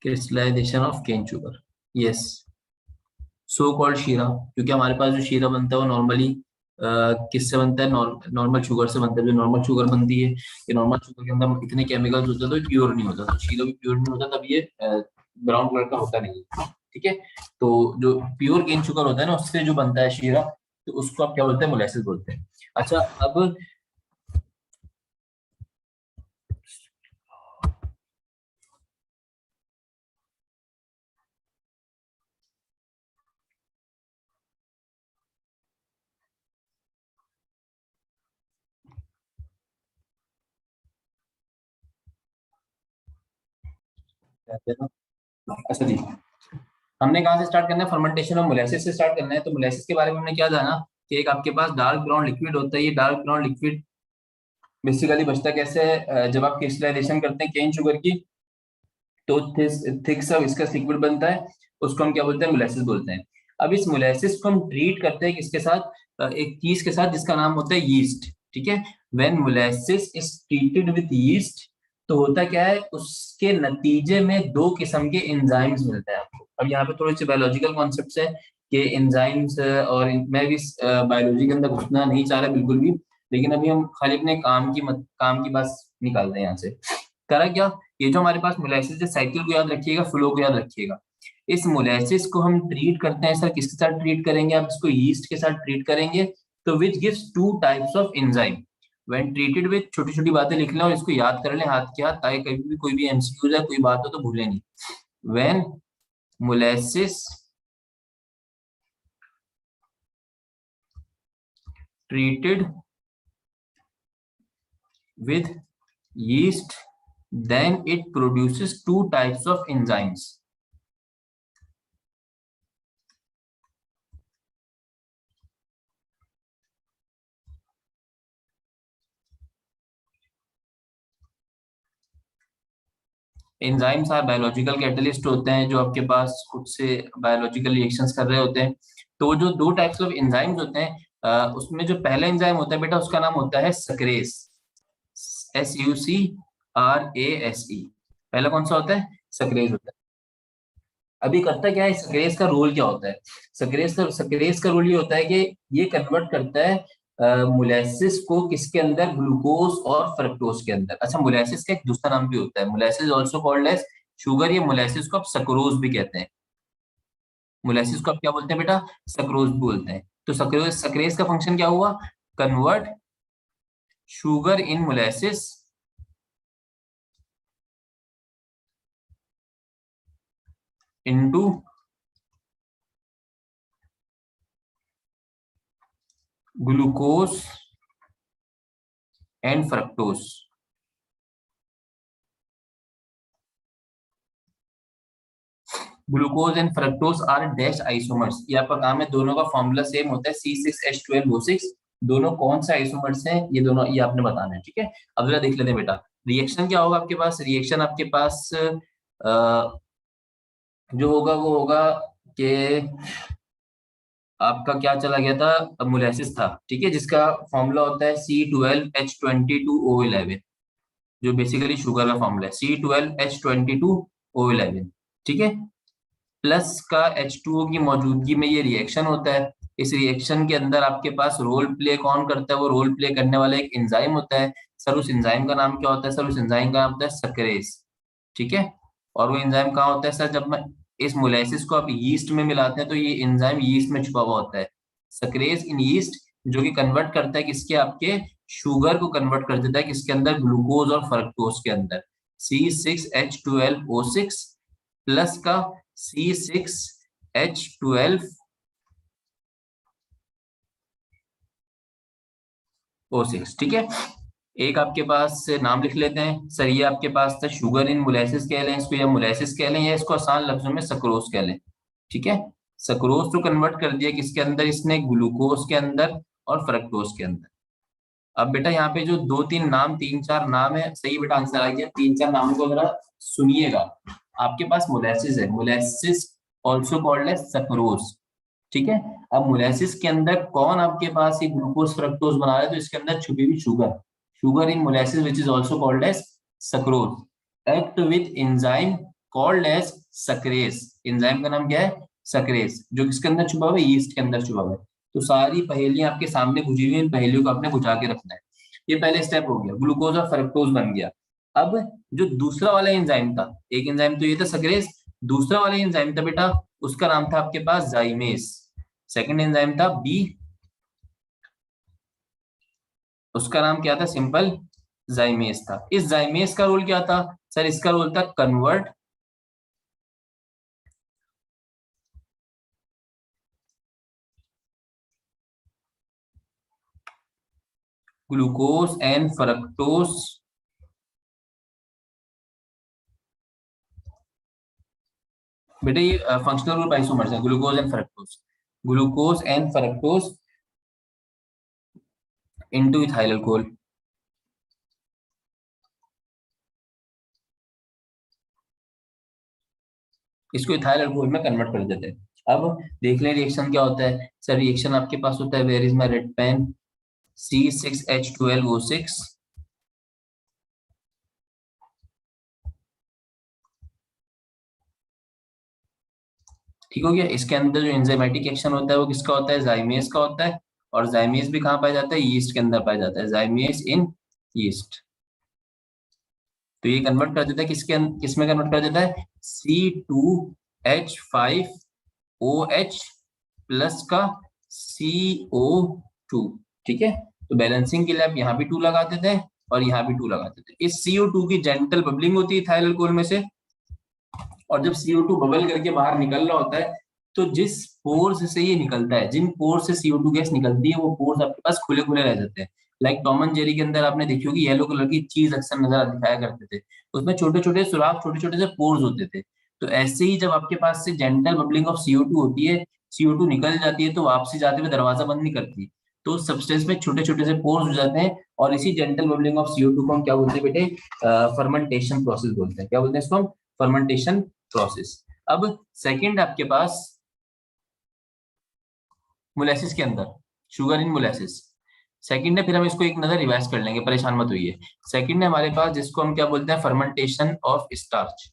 crystallisation of cane sugar, yes, so called शीरा, क्योंकि हमारे पास जो शीरा बनता है वो नॉर्मली किससे बनता है, नॉर्मल शुगर से बनता है। जो नॉर्मल शुगर बनती है, ये नॉर्मल शुगर के अंदर इतने केमिकल्स होते हैं तो प्योर नहीं होता, तो शीरा भी प्योर नहीं होता, तब ये ब्राउन कलर का होता नहीं है। ठीक है, तो जो प्योर केन शुगर होता है ना, उससे जो बनता है शीरा, तो उसको आप क्या बोलते हैं, मोलेसिस बोलते हैं। अच्छा, अब कहते हैं ना, अच्छा जी, हमने कहाँ से स्टार्ट करना है, फर्मेंटेशन और मोलेसिस से स्टार्ट करना है। तो मोलेसिस के बारे में हमने क्या जाना कि एक आपके पास डार्क ब्राउन लिक्विड होता है। ये डार्क ब्राउन लिक्विड बेसिकली बचता कैसे है, जब आप क्रिस्टलाइजेशन करते हैं केन शुगर की, तो थिक सा विस्कस लिक्विड बनता है, उसको हम क्या बोलते हैं, मोलेसिस बोलते हैं। अब इस मोलेसिस को हम ट्रीट करते हैं किसके साथ, एक चीज के साथ जिसका नाम होता है यीस्ट। ठीक है, when molasses is treated with yeast, तो होता क्या है, उसके नतीजे में दो किस्म के एंजाइम्स मिलते हैं आपको। अब यहाँ पे थोड़े से बायोलॉजिकल कॉन्सेप्ट्स है कि एंजाइम्स, और मैं भी बायोलॉजी के अंदर घुसना नहीं चाह रहा बिल्कुल भी, लेकिन अभी हम खाली अपने काम की बात निकालते हैं यहाँ से। करा क्या, ये जो हमारे पास मोलेसिस है, साइकिल को याद रखिएगा, फ्लो को याद रखिएगा। इस मोलेसिस को हम ट्रीट करते हैं सर, किसके साथ ट्रीट करेंगे, आप इसको यीस्ट के साथ ट्रीट करेंगे, तो which gives two types of enzyme when treated with, छोटी छोटी बातें लिख लें और इसको याद कर लें हाथ के हाथ, ताकि कभी भी कोई भी एमसीक्यू है, कोई बात हो तो भूलें नहीं। When molasses treated with yeast, then it produces two types of enzymes. Enzymes are biological catalyst होते हैं, जो आपके पास खुद से बायोलॉजिकल रिएक्शंस कर रहे होते हैं। तो जो दो टाइप्स ऑफ एंजाइम्स होते हैं, उसमें जो पहला एंजाइम होता है बेटा, उसका नाम होता है सक्रेस, SUCRASE। पहला कौन सा होता है, सक्रेज होता है। अभी करता क्या है, सक्रेज का रोल क्या होता है, सक्रेज का रोल ये होता है कि ये कन्वर्ट करता है मोलेसिस को किसके अंदर, ग्लूकोज और फ्रक्टोज के अंदर। अच्छा, मोलेसिस का एक दूसरा नाम भी होता है, molasses also called as sugar, ये मोलेसिस को आप सक्रोज भी कहते हैं। मोलेसिस को आप क्या बोलते हैं बेटा, सक्रोज भी बोलते हैं। तो सक्रेज का फंक्शन क्या हुआ, convert sugar in molasses into glucose and fructose. Glucose and fructose are dash isomers, ये आपका काम है, दोनों का फॉर्मूला सेम होता है, C6H12O6। दोनों कौन से आइसोमर्स हैं, ये दोनों ये आपने बताना है। ठीक है, अब जरा देख लेते हैं बेटा, रिएक्शन क्या होगा आपके पास, रिएक्शन आपके पास जो होगा वो होगा कि आपका क्या चला गया था, मोलेसिस था, ठीक है, जिसका फॉर्मूला होता है C12H22O11, जो बेसिकली शुगर का फॉर्मूला है, C12H22O11। ठीक है, प्लस का H2O की मौजूदगी में ये रिएक्शन होता है। इस रिएक्शन के अंदर आपके पास रोल प्ले कौन करता है, वो रोल प्ले करने वाला एक एंजाइम होता है। सर उस एंजाइम का नाम क्या होता है, सर उस एंजाइम का नाम होता है सक्रेज। ठीक है, और वो एंजाइम कहाँ होता है सर, जब मैं इस मोलेसिस को आप यीस्ट में मिलाते हैं तो ये एंजाइम यीस्ट में छुपा हुआ होता है, सक्रेज इन यीस्ट, जो कि कन्वर्ट करता है किसके, आपके शुगर को कन्वर्ट कर देता है किसके अंदर, ग्लूकोज और फ्रक्टोज के अंदर। C6H12O6 प्लस का C6H12O6। ठीक है, एक आपके पास नाम लिख लेते हैं सर, ये आपके पास था शुगर इन मोलेसिस कह लें इसको, या मोलेसिस कह लें, या इसको आसान लफ्जों में सक्रोज कह लें। ठीक है, सक्रोज तो कन्वर्ट कर दिया किसके अंदर, इसने ग्लूकोज के अंदर और फ्रक्टोज के अंदर। अब बेटा यहाँ पे जो दो तीन नाम, तीन चार नाम है, सही बेटा आंसर आ गया, तीन चार नामों को जरा सुनिएगा। आपके पास मोलेसिस है, molasses also called as sucrose. ठीक है, अब मोलेसिस के अंदर कौन आपके पास ये ग्लूकोज फ्रक्टोज बना रहा है, तो इसके अंदर छुपी हुई sugar, sugar in molasses which is also called as sucrose, act with enzyme called as sucrase. Enzyme का नाम क्या है? सक्रेस, जो किसके अंदर छुपा हुआ है? यीस्ट के अंदर छुपा हुआ है। तो सारी पहेलियां आपके सामने बुझी हुई हैं, इन पहेलियों को आपने बुझा के रखना है। ये पहले स्टेप हो गया, ग्लूकोज और फ्रक्टोज बन गया। अब जो दूसरा वाला एंजाइम था, एक एंजाइम तो ये था सक्रेस, दूसरा वाला एंजाइम था बेटा, उसका नाम था आपके पास जाइमेस। सेकंड एंजाइम था बी, उसका नाम क्या था? सिंपल जाइमेस था। इस जाइमेस का रोल क्या था सर? इसका रोल था कन्वर्ट ग्लूकोज एंड फ्रक्टोज बेटा, ये फंक्शनल ग्रुप आइसोमर्स है, glucose and fructose, glucose and fructose into ethyl alcohol. इसको इथाइल अल्कोहल में कन्वर्ट कर देते हैं। अब देख लें रिएक्शन क्या होता है सर। रिएक्शन आपके पास होता है, where is my red pen, C6H12O6, ठीक हो गया। इसके अंदर जो एंजाइमेटिक एक्शन होता है वो किसका होता है? जाइमेस का होता है। और जाइमेस भी कहाँ पाया जाता है? यीस्ट के अंदर पाया जाता है, जाइमेस इन यीस्ट। तो ये कन्वर्ट कर देता है किस में कन्वर्ट कर देता है? C2H5OH प्लस का CO2, ठीक है। तो बैलेंसिंग के लिए आप यहाँ भी 2 लगा देते हैं और यहाँ भी 2 लगा देते हैं। इस CO2 की जेंटल बबलिंग होती है इथाइल अल्कोहल में से, और जब CO2 बबल करके बाहर निकल रहा होता है, तो जिस पोर्स से ये निकलता है, जिन पोर्स से CO2 गैस निकलती है, वो पोर्स आपके पास खुले खुले रह जाते हैं। लाइक टॉम एंड जेरी के अंदर आपने देखी होगी, येलो कलर की चीज अक्सर नजर दिखाया करते थे, उसमें छोटे छोटे सुराख, छोटे छोटे से पोर्स होते थे। तो ऐसे ही जब आपके पास से जेंटल बबलिंग ऑफ CO2 होती है, CO2 निकल जाती है, तो वापसी जाते हुए दरवाजा बंद नहीं करती, तो सब्सटेंस में छोटे छोटे से पोर्स हो जाते हैं। और इसी जेंटल बबलिंग ऑफ CO2 को हम क्या बोलते हैं बेटे? फर्मेंटेशन प्रोसेस बोलते हैं। क्या बोलते हैं इसको हम? Fermentation process. अब सेकंड आपके पास मोलेसिस के अंदर, शुगर इन मोलेसिस सेकंड है। फिर हम इसको एक नजर रिवाइज कर लेंगे, परेशान मत होइए। सेकंड है हमारे पास, जिसको हम क्या बोलते हैं? Fermentation of starch.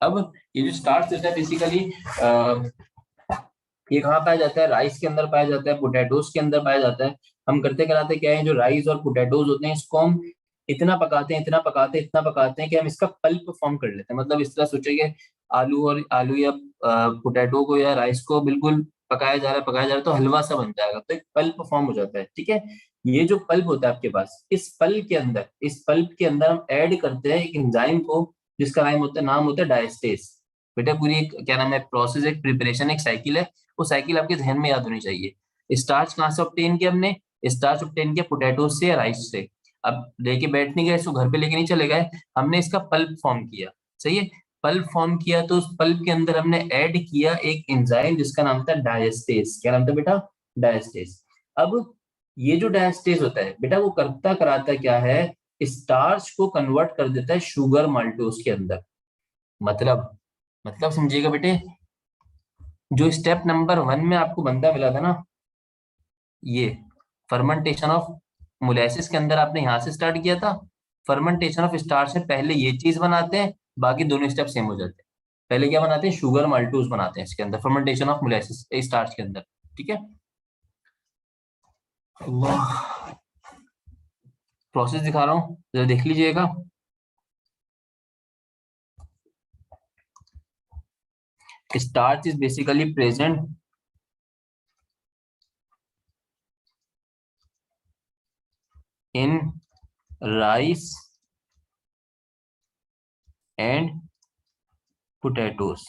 अब ये जो स्टार्च होता है बेसिकली, ये कहाँ पाया जाता है? राइस के अंदर पाया जाता है, पोटैटोज के अंदर पाया जाता है। हम करते कराते क्या है, जो राइस और पोटैटोज होते हैं, इसको हम इतना पकाते हैं, इतना पकाते हैं, इतना पकाते हैं कि हम इसका पल्प फॉर्म कर लेते हैं। मतलब इस तरह सोचिए, आलू या पोटैटो को या राइस को बिल्कुल पकाया जा रहा है, तो हलवा सा बन जाएगा, तो एक पल्प फॉर्म हो जाता है, ठीक है। ये जो पल्प होता है आपके पास, इस पल्प के अंदर हम ऐड करते हैं एक एंजाइम को, जिसका नाम होता है डायस्टेस। बेटा पूरी एक क्या नाम है, प्रोसेस, एक प्रिपरेशन, एक साइकिल है। वो साइकिल आपके ध्यान में याद होनी चाहिए। स्टार्च कहाँ से ऑब्टेन किया हमने? स्टार्च ऑब्टेन किया पोटैटो से या राइस से। अब लेके बैठ नहीं गए, इसको घर पे लेके नहीं चले गए, हमने इसका पल्प फॉर्म किया। सही है। पल्प फॉर्म किया तो उस पल्प के अंदर हमने ऐड किया एक एंजाइम, जिसका नाम था डायस्टेस। क्या नाम था बेटा? डायस्टेस। अब ये जो डायस्टेस होता है बेटा, वो करता कराता क्या है? स्टार्च को कन्वर्ट कर देता है शुगर माल्टोज के अंदर। मतलब समझिएगा बेटे, जो स्टेप नंबर 1 में आपको बंदा मिला था ना, ये फर्मेंटेशन ऑफ मोलेसिस के अंदर आपने यहाँ से स्टार्ट किया था। फर्मेंटेशन ऑफ स्टार्च से पहले ये चीज बनाते हैं, बाकी दोनों स्टेप सेम हो जाते हैं। पहले क्या बनाते हैं? शुगर माल्टोज बनाते हैं इसके अंदर, फर्मेंटेशन ऑफ मोलेसिस स्टार्च के अंदर, ठीक है। प्रोसेस दिखा रहा हूँ, जरा देख लीजिएगा। Starch is basically present in rice and potatoes.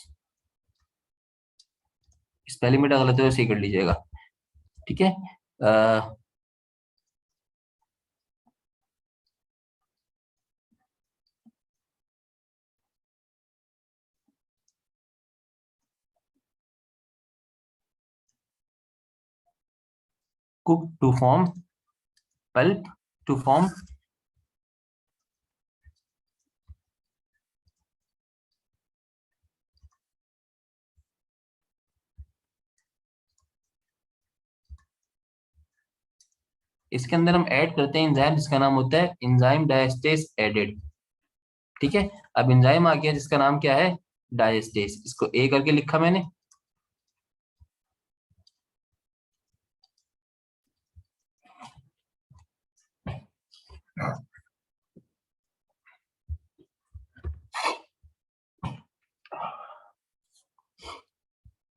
Spelling बेटा गलत है तो सही कर लीजिएगा, ठीक है। Cook to form pulp to form इसके अंदर हम ऐड करते हैं एंजाइम जिसका नाम होता है एंजाइम डायस्टेज एडेड। ठीक है, अब एंजाइम आ गया जिसका नाम क्या है, डायस्टेज। इसको ए करके लिखा मैंने।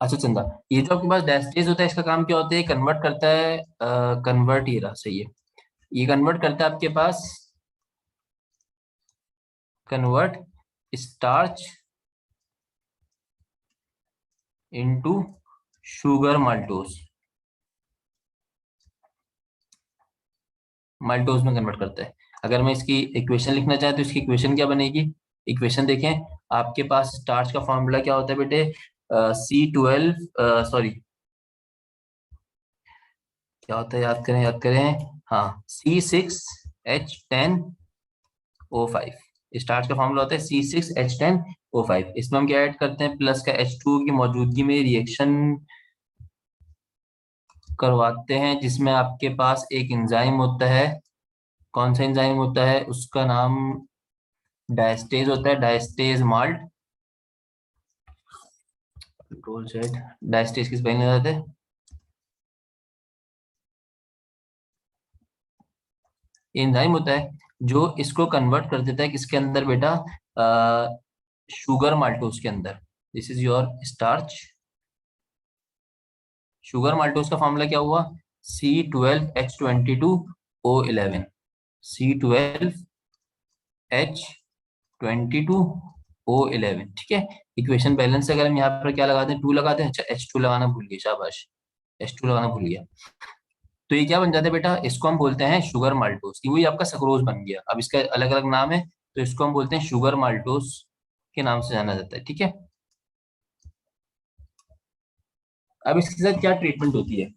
अच्छा चंदा, ये जो आपके पास डायस्टेज होता है इसका काम क्या होता है, कन्वर्ट करता है, कन्वर्ट ही रहा सही है, ये कन्वर्ट करता है आपके पास, convert starch into sugar maltose, maltose में कन्वर्ट करता है। अगर मैं इसकी इक्वेशन लिखना चाहूँ तो इसकी इक्वेशन क्या बनेगी, इक्वेशन देखें, आपके पास स्टार्च का फॉर्मूला क्या होता है बेटे, C12, सॉरी क्या होता है, याद करें याद करें, हाँ C6H10O5। स्टार्च का फॉर्मूला होता है C6H10O5। इसमें हम क्या ऐड करते हैं, प्लस का H2 की मौजूदगी में रिएक्शन करवाते हैं, जिसमें आपके पास एक एंजाइम होता है। कौन सा एंजाइम होता है, उसका नाम डायस्टेज होता है, diastase malt. Control Z, diastase किस बहने जाते हैं, एंजाइम होता है जो इसको कन्वर्ट कर देता है किसके अंदर बेटा, शुगर माल्टोज के अंदर। This is your starch. Sugar maltose का फॉर्मूला क्या हुआ, C12H22O11, C12H22O11। ठीक है, इक्वेशन बैलेंस से अगर हम यहाँ पर क्या लगाते हैं, टू लगाते हैं, अच्छा H2 लगाना भूल गए, शाबाश, H2 लगाना भूल गया। तो ये क्या बन जाता है बेटा, इसको हम बोलते हैं शुगर माल्टोज, वही आपका सक्रोज बन गया। अब इसका अलग अलग नाम है, तो इसको हम बोलते हैं शुगर माल्टोज के नाम से जाना जाता है। ठीक है, अब इसके साथ क्या ट्रीटमेंट होती है,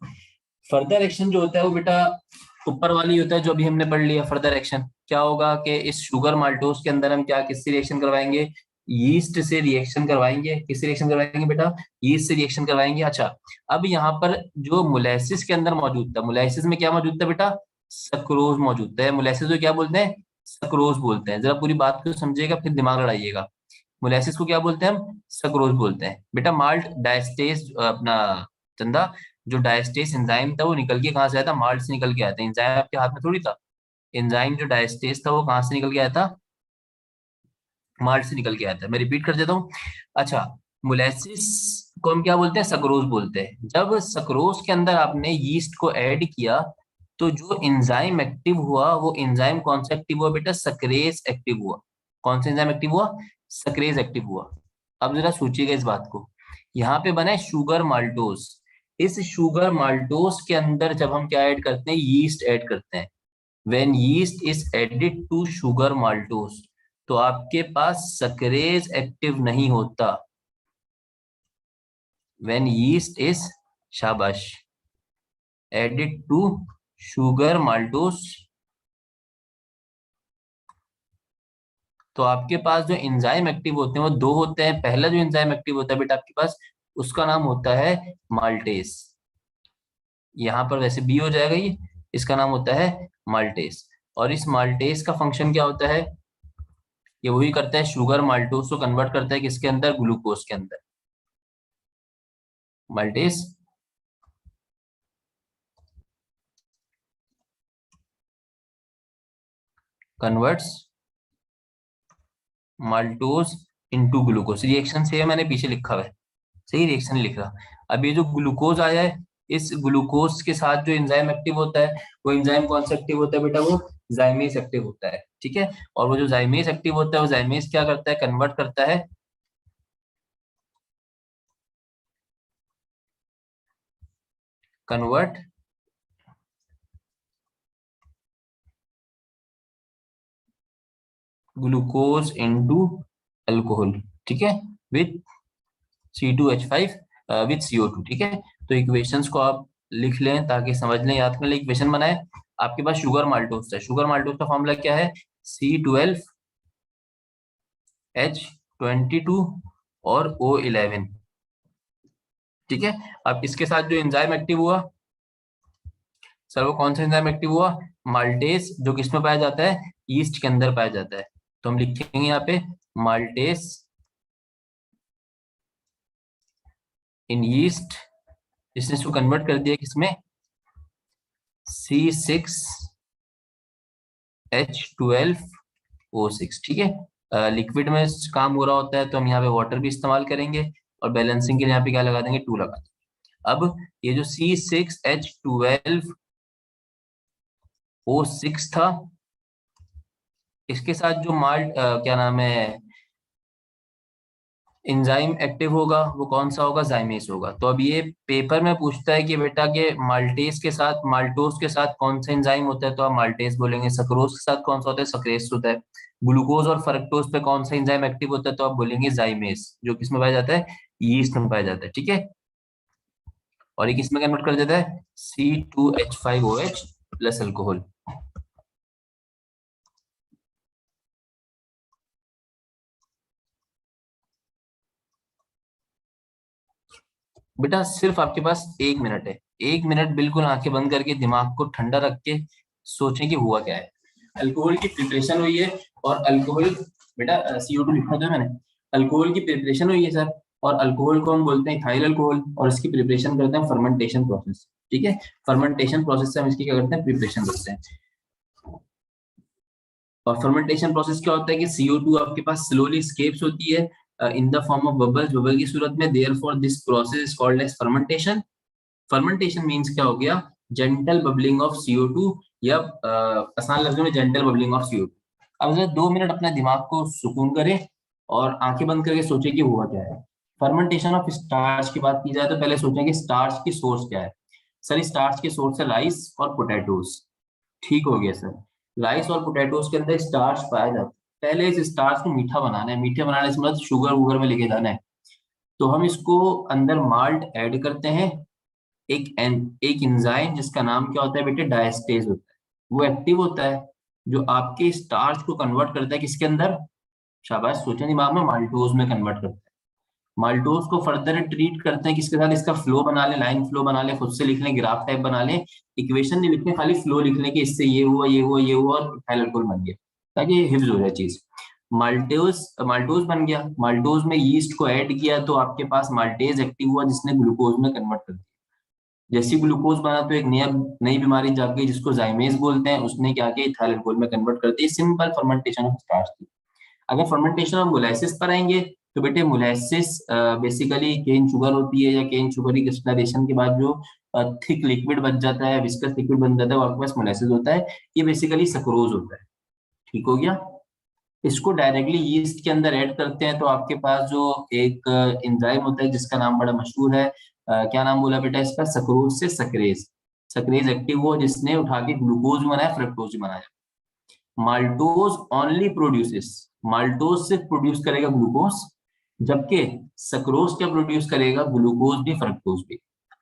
फर्दर एक्शन जो होता है वो बेटा ऊपर वाली होता है जो अभी हमने पढ़ लिया। फर्दर एक्शन क्या होगा कि इस शुगर माल्टोज के अंदर हम क्या किससे रिएक्शन करवाएंगे, यीस्ट से रिएक्शन करवाएंगे। किससे रिएक्शन करवाएंगे बेटा, यीस्ट से रिएक्शन करवाएंगे। अच्छा, अब यहाँ पर जो मोलेसिस के अंदर मौजूद था, मोलेसिस में क्या मौजूद था बेटा, सक्रोज मौजूद है। मोलेसिस को क्या बोलते हैं, सक्रोज बोलते हैं। जरा पूरी बात को समझिएगा फिर दिमाग लड़ाइएगा। मोलेसिस को क्या बोलते हैं हम, सक्रोज बोलते हैं। बेटा माल्ट डायस्टेज अपना चंदा, जो डायस्टेज एंजाइम था वो निकल के कहाँ से आया था, माल्ट से निकल के आया था। एंजाइम आपके हाथ में थोड़ी था, एंजाइम जो डायस्टेज था वो कहाँ से निकल के आया था, माल्ट से निकल के आया था। मैं रिपीट कर देता हूँ। अच्छा, मोलेसिस को हम क्या बोलते हैं, सक्रोज बोलते हैं। जब सक्रोज के अंदर आपने यीस्ट को ऐड किया तो जो एंजाइम एक्टिव हुआ वो एंजाइम कौन सा एक्टिव हुआ बेटा, सक्रेज एक्टिव हुआ। कौन सा एंजाइम एक्टिव हुआ, सक्रेज एक्टिव हुआ। अब जरा सोचिएगा इस बात को, यहाँ पे बना है शुगर माल्टोज। इस शुगर माल्टोज के अंदर जब हम क्या ऐड करते हैं, यीस्ट ऐड करते हैं। When yeast is added to sugar maltose, तो आपके पास सक्रेज एक्टिव नहीं होता। व्हेन यीस्ट इज, शाबाश, एडेड टू शुगर माल्टोज, तो आपके पास जो एंजाइम एक्टिव होते हैं वो दो होते हैं। पहला जो एंजाइम एक्टिव होता है बेटा आपके पास, उसका नाम होता है माल्टेस। यहाँ पर वैसे बी हो जाएगा ये, इसका नाम होता है माल्टेस। और इस माल्टेस का फंक्शन क्या होता है, ये वही करता है, शुगर माल्टोस को कन्वर्ट करता है किसके अंदर, ग्लूकोज के अंदर। Maltase converts maltose into glucose. Reaction से मैंने पीछे लिखा हुआ है, सही रिएक्शन लिख रहा। अब ये जो ग्लूकोज आया है, इस ग्लूकोज के साथ जो एंजाइम एक्टिव होता है, वो एंजाइम कौन सा एक्टिव होता है बेटा, वो जाइमेस एक्टिव होता है। ठीक है, और वो जो जाइमेस एक्टिव होता है वो जाइमेस क्या करता है, कन्वर्ट करता है, कन्वर्ट ग्लूकोज इनटू अल्कोहल। ठीक है, विथ C2H5 विथ CO2। ठीक है, तो इक्वेशंस को आप लिख लें ताकि समझ लें, याद कर लें। इक्वेशन बनाए, आपके पास शुगर माल्टोज है, शुगर माल्टोज का फॉर्मूला क्या है, C12H22 और O11। ठीक है, अब इसके साथ जो एंजाइम एक्टिव हुआ, सर वो कौन सा एंजाइम एक्टिव हुआ? माल्टेस, जो किस में पाया जाता है? ईस्ट के अंदर पाया जाता है। तो हम लिखेंगे यहाँ पे माल्टेस इन ईस्ट, इसने इसको कन्वर्ट कर दिया किसमें? C6H12O6। ठीक है, लिक्विड में काम हो रहा होता है तो हम यहाँ पे वाटर भी इस्तेमाल करेंगे, और बैलेंसिंग के लिए यहाँ पे क्या लगा देंगे? 2 लगा देंगे। अब ये जो C6H12O6 था, इसके साथ जो माल्ट क्या नाम है एंजाइम एक्टिव होगा, वो कौन सा होगा? जाइमेस होगा। तो अब ये पेपर में पूछता है कि बेटा के माल्टेस के साथ, माल्टोस के साथ कौन सा एंजाइम होता है, तो आप माल्टेस बोलेंगे। सक्रोज के साथ कौन सा होता है? सक्रेस होता है। ग्लूकोज और फ्रक्टोज पे कौन सा एंजाइम एक्टिव होता है, तो आप बोलेंगे जाइमेस, जो किस में पाया जाता है? यीस्ट में पाया जाता है। ठीक है, और ये किस में कन्वर्ट कर देता है? C2H5OH plus alcohol. बेटा सिर्फ आपके पास 1 मिनट है, 1 मिनट बिल्कुल आंखें बंद करके दिमाग को ठंडा रख के सोचें कि हुआ क्या है। अल्कोहल की प्रिपरेशन हुई है, और अल्कोहल, बेटा CO2 लिखा था मैंने। अल्कोहल की प्रिपरेशन हुई है सर, और अल्कोहल को हम बोलते हैं इथाइल अल्कोहल, और इसकी प्रिपरेशन करते हैं फर्मेंटेशन प्रोसेस। ठीक है, फर्मेंटेशन प्रोसेस से हम इसकी क्या करते हैं? प्रिपरेशन करते हैं। और फर्मेंटेशन प्रोसेस क्या होता है कि CO2 आपके पास स्लोली स्केप्स होती है in the form of bubbles, bubble की सूरत में। Therefore this process is called as fermentation. Fermentation means क्या हो गया? जेंटल बबलिंग ऑफ CO2, या आसान लफ्जों में जेंटल बबलिंग ऑफ CO2। अब जरा 2 मिनट अपने दिमाग को सुकून करें और आंखें बंद करके सोचें कि हुआ क्या है। फर्मेंटेशन ऑफ स्टार्च की बात की जाए तो पहले सोचें कि स्टार्च की सोर्स क्या है। सर स्टार्च की सोर्स है राइस और पोटैटोज। ठीक हो गया सर, राइस और पोटैटोज के अंदर स्टार्च पाया जाता है। पहले इस स्टार्च को मीठा बनाना है, मीठे बनाने से मतलब शुगर वुगर में लेके जाना है। तो हम इसको अंदर माल्ट ऐड करते हैं। एक एंजाइम जिसका नाम क्या होता है बेटे? डायस्टेज होता है। वो एक्टिव होता है, जो आपके स्टार्च को कन्वर्ट करता है किसके अंदर? शाबाश, सोचें दिमाग में। माल्टोज में कन्वर्ट करता है। माल्टोज को फर्दर ट्रीट करते हैं किसके साथ? इसका फ्लो बना ले, लाइन फ्लो बना ले, खुद से लिख लें, ग्राफ टाइप बना ले। इक्वेशन नहीं लिखने, खाली फ्लो लिख लें कि इससे ये हुआ, ये हुआ, ये हुआ, और इथाइल अल्कोहल बन गया, ताकि ये हिफ्ज हो जाए चीज। माल्टोज, माल्टोज बन गया। माल्टोज में यीस्ट को ऐड किया तो आपके पास माल्टेज एक्टिव हुआ, जिसने ग्लूकोज में कन्वर्ट कर दिया। जैसे ग्लूकोज बना तो एक नया नई बीमारी जाग गई जिसको जाइमेज बोलते हैं, उसने क्या किया? इथाइल अल्कोहल में कन्वर्ट कर दिया। सिंपल फर्मेंटेशन ऑफ स्टार्च थी। अगर फर्मेंटेशन ऑफ मोलाइसिस पर आएंगे तो बेटे मोलाइसिस बेसिकली केन शुगर होती है, या केन शुगर की क्रिस्टलाइजेशन के बाद जो थिक लिक्विड बन जाता है, विस्कस लिक्विड बन जाता है, वो आपके पास मोलाइसिस होता है। ये बेसिकली सक्रोज होता है। ठीक हो गया। इसको डायरेक्टली यीस्ट के अंदर ऐड करते हैं तो आपके पास जो एक एंजाइम होता है जिसका नाम बड़ा मशहूर है, क्या नाम बोला बेटा इसका? सक्रोज से सक्रेज। सक्रेज एक्टिव हुआ, जिसने उठा के ग्लूकोज भी बनाया, फ्रक्टोज भी बनाया। माल्टोज ओनली प्रोड्यूसेस, माल्टोज सिर्फ प्रोड्यूस करेगा ग्लूकोज, जबकि सक्रोज क्या प्रोड्यूस करेगा? ग्लूकोज भी, फ्रक्टोज भी।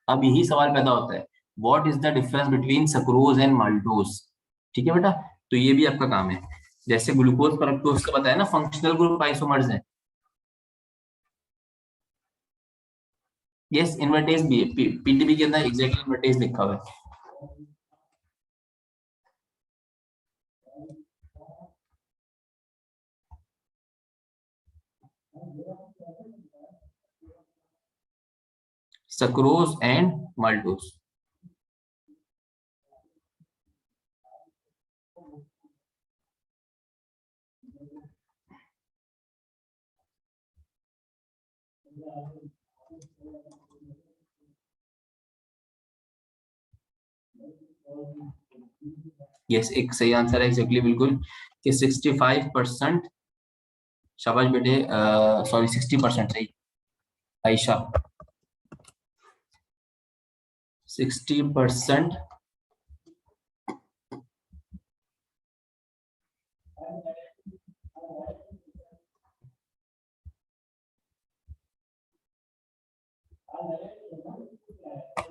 अब यही सवाल पैदा होता है, what is the difference between sucrose and maltose? ठीक है बेटा, तो ये भी आपका काम है। जैसे ग्लूकोज फ्रक्टोज का बताया ना, फंक्शनल ग्रुप आइसोमर्स है। यस, इन्वर्टेज भी है। पीटीबी के अंदर एग्जैक्टली इन्वर्टेज लिखा हुआ है। Sucrose and maltose. यस, एक सही आंसर है एग्जैक्टली, बिल्कुल, कि 65%। शाबाश बेटे, सॉरी 60% सही। आयशा, 60%।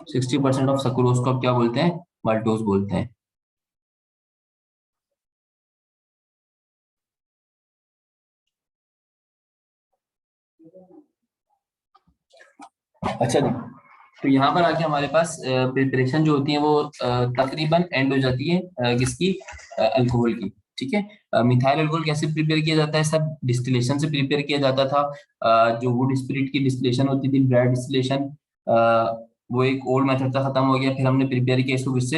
60% ऑफ सक्रोज को आप क्या बोलते हैं? माल्टोज बोलते हैं। अच्छा जी, तो यहाँ पर आके हमारे पास प्रिपरेशन जो होती है वो तकरीबन एंड हो जाती है किसकी, अल्कोहल की। ठीक है, मिथाइल अल्कोहल कैसे प्रिपेयर किया जाता है, सब डिस्टिलेशन से प्रिपेयर किया जाता था। जो वुड स्पिरिट की डिस्टिलेशन होती थी, ड्राई डिस्टिलेशन, वो एक ओल्ड मेथड था, खत्म हो गया। फिर हमने प्रिपेयर किया इसको किससे,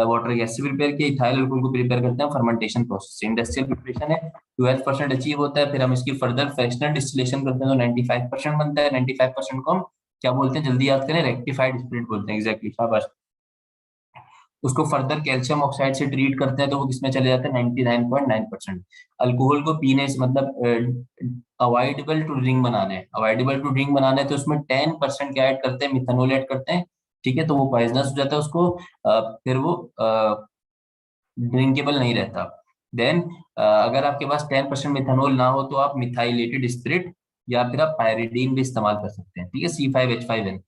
वाटर गैस से प्रिपेयर किया। इथाइल अल्कोहल को प्रिपेयर करते हैं फर्मेंटेशन प्रोसेस से, इंडस्ट्रियल प्रिपरेशन है, 12% अचीव होता है। फिर हम इसकी फर्दर फ्रैक्शनल डिस्टिलेशन करते हैं तो 95% बनता है। 95% को हम क्या बोलते हैं, जल्दी याद करें, रेक्टिफाइड स्पिरिट बोलते हैं। एग्जैक्टली, शाबाश। उसको फर्दर कैल्शियम ऑक्साइड से ट्रीट करते हैं तो वो किसमें चले जाते हैं, 99.9%। अल्कोहल को पीने से मतलब अवॉइडेबल टू ड्रिंक बनाने हैं, अवॉइडेबल टू ड्रिंक बनाने हैं तो उसमें 10% क्या ऐड करते हैं, मिथेनॉल ऐड करते हैं। ठीक है, तो वो पॉइजनस हो जाता है उसको, फिर वो ड्रिंकेबल नहीं रहता। देन अगर आपके पास 10% मिथेनॉल ना हो तो आप मिथाइलेटेड स्पिरिट या फिर आप पायरिडीन भी इस्तेमाल कर सकते हैं। ठीक है, C5H5N।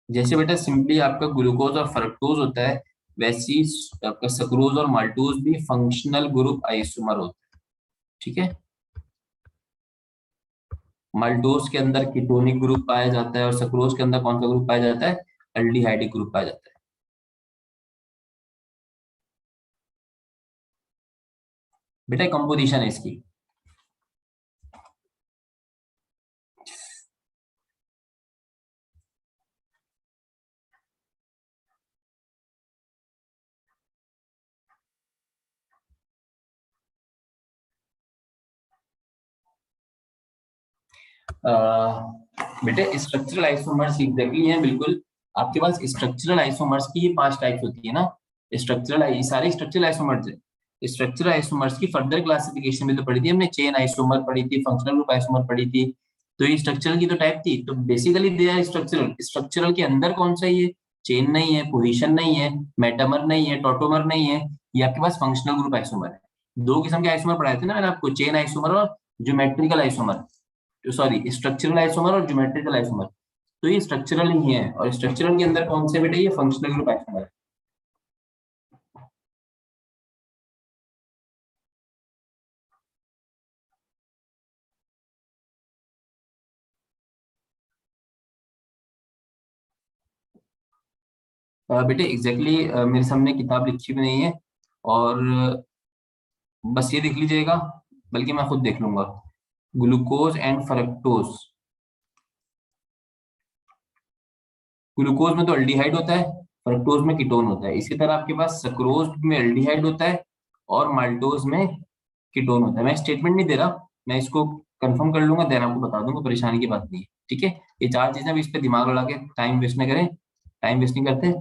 जैसे बेटा सिंपली आपका ग्लूकोज और फ्रक्टोज होता है, वैसे ही आपका सक्रोज और माल्टोज भी फंक्शनल ग्रुप आइसोमर होता है। ठीक है, माल्टोज के अंदर कीटोनिक ग्रुप पाया जाता है और सक्रोज के अंदर कौन सा ग्रुप पाया जाता है, एल्डिहाइडिक ग्रुप पाया जाता है। बेटा कंपोजिशन है इसकी। बेटे स्ट्रक्चरल आइसोमर्स एग्जैक्टली हैं बिल्कुल। आपके पास स्ट्रक्चरल आइसोमर्स की 5 टाइप्स होती है ना, स्ट्रक्चरल, ये सारे स्ट्रक्चरल आइसोमर्स है। स्ट्रक्चरल आइसोमर्स की फर्दर क्लासिफिकेशन भी तो पढ़ी थी हमने, चेन आइसोमर पढ़ी थी, फंक्शनल ग्रुप आइसोमर पढ़ी थी। तो ये स्ट्रक्चरल की तो टाइप थी, तो basically they are structural. Structural के अंदर कौन सा, ये चेन नहीं है, पोजिशन नहीं है, मेटामर नहीं है, टोटोमर नहीं है, ये आपके पास फंक्शनल ग्रुप आइसोमर है। दो किस्म के आइसोमर पढ़ाए थे ना मैंने आपको, चेन आइसोमर और geometrical isomer, sorry structural isomer और ज्योमेट्रिकल आइसोमर। तो ये स्ट्रक्चरल ही है, और स्ट्रक्चरल के अंदर कौन से बेटे, ये फंक्शनल ग्रुप आइसोमर है। बेटे एग्जैक्टली मेरे सामने किताब लिखी भी नहीं है, और बस ये देख लीजिएगा, बल्कि मैं खुद देख लूंगा। ग्लूकोज एंड फ्रक्टोज, ग्लूकोज में तो अल्डिहाइड होता है, फ्रक्टोज में कीटोन होता है। इसी तरह आपके पास सक्रोज में अल्डिहाइड होता है और माल्टोज में कीटोन होता है। मैं स्टेटमेंट नहीं दे रहा, मैं इसको कंफर्म कर लूंगा, देन आपको बता दूंगा, परेशानी की बात नहीं है। ठीक है, ये 4 चीजें अब इस पे दिमाग लगा के टाइम वेस्ट नहीं करें, टाइम वेस्ट नहीं करते।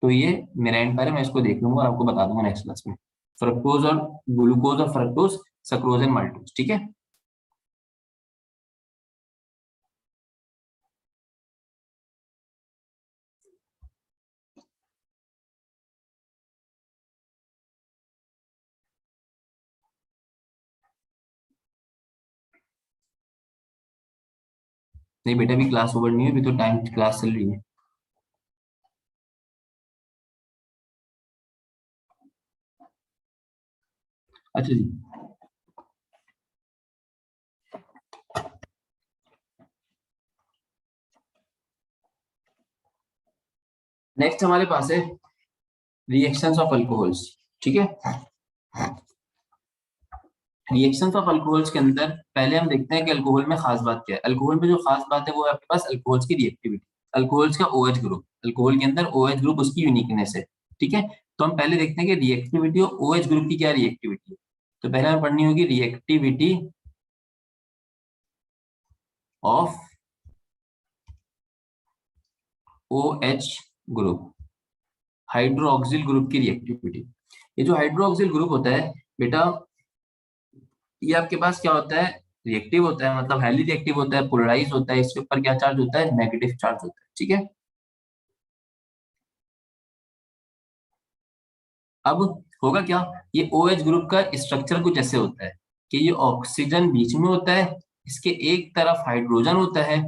तो ये मेरा एंड पर है, मैं इसको देख लूंगा और आपको बता दूंगा नेक्स्ट क्लास में। फ्रक्टोज और ग्लूकोज और फ्रक्टोज, सक्रोज एंड माल्टोज। ठीक है, नहीं बेटा अभी क्लास ओवर नहीं है, अभी तो टाइम क्लास चल रही है। अच्छा जी, नेक्स्ट हमारे पास है रिएक्शंस ऑफ अल्कोहल्स। ठीक है, रिएक्शंस ऑफ अल्कोहल्स के अंदर पहले हम देखते हैं कि अल्कोहल में खास बात क्या है। अल्कोहल में जो खास बात है वो है आपके पास अल्कोहल्स की रिएक्टिविटी, अल्कोहल्स का ओएच ग्रुप, अल्कोहल के अंदर ओएच ग्रुप उसकी यूनिकनेस है। ठीक है, तो हम पहले देखते हैं कि रिएक्टिविटी और ओएच ग्रुप की क्या रिएक्टिविटी है। तो पहले हमें पढ़नी होगी reactivity of OH group, hydroxyl group की रिएक्टिविटी। ये जो हाइड्रोक्सिल ग्रुप होता है बेटा, ये आपके पास क्या होता है, रिएक्टिव होता है, मतलब हाईली रिएक्टिव होता है, पोलराइज होता है, इसके ऊपर क्या चार्ज होता है, नेगेटिव चार्ज होता है। ठीक है, अब होगा क्या, ये ओ एच ग्रुप का स्ट्रक्चर कुछ ऐसे होता है कि ये ऑक्सीजन बीच में होता है, इसके एक तरफ हाइड्रोजन होता है,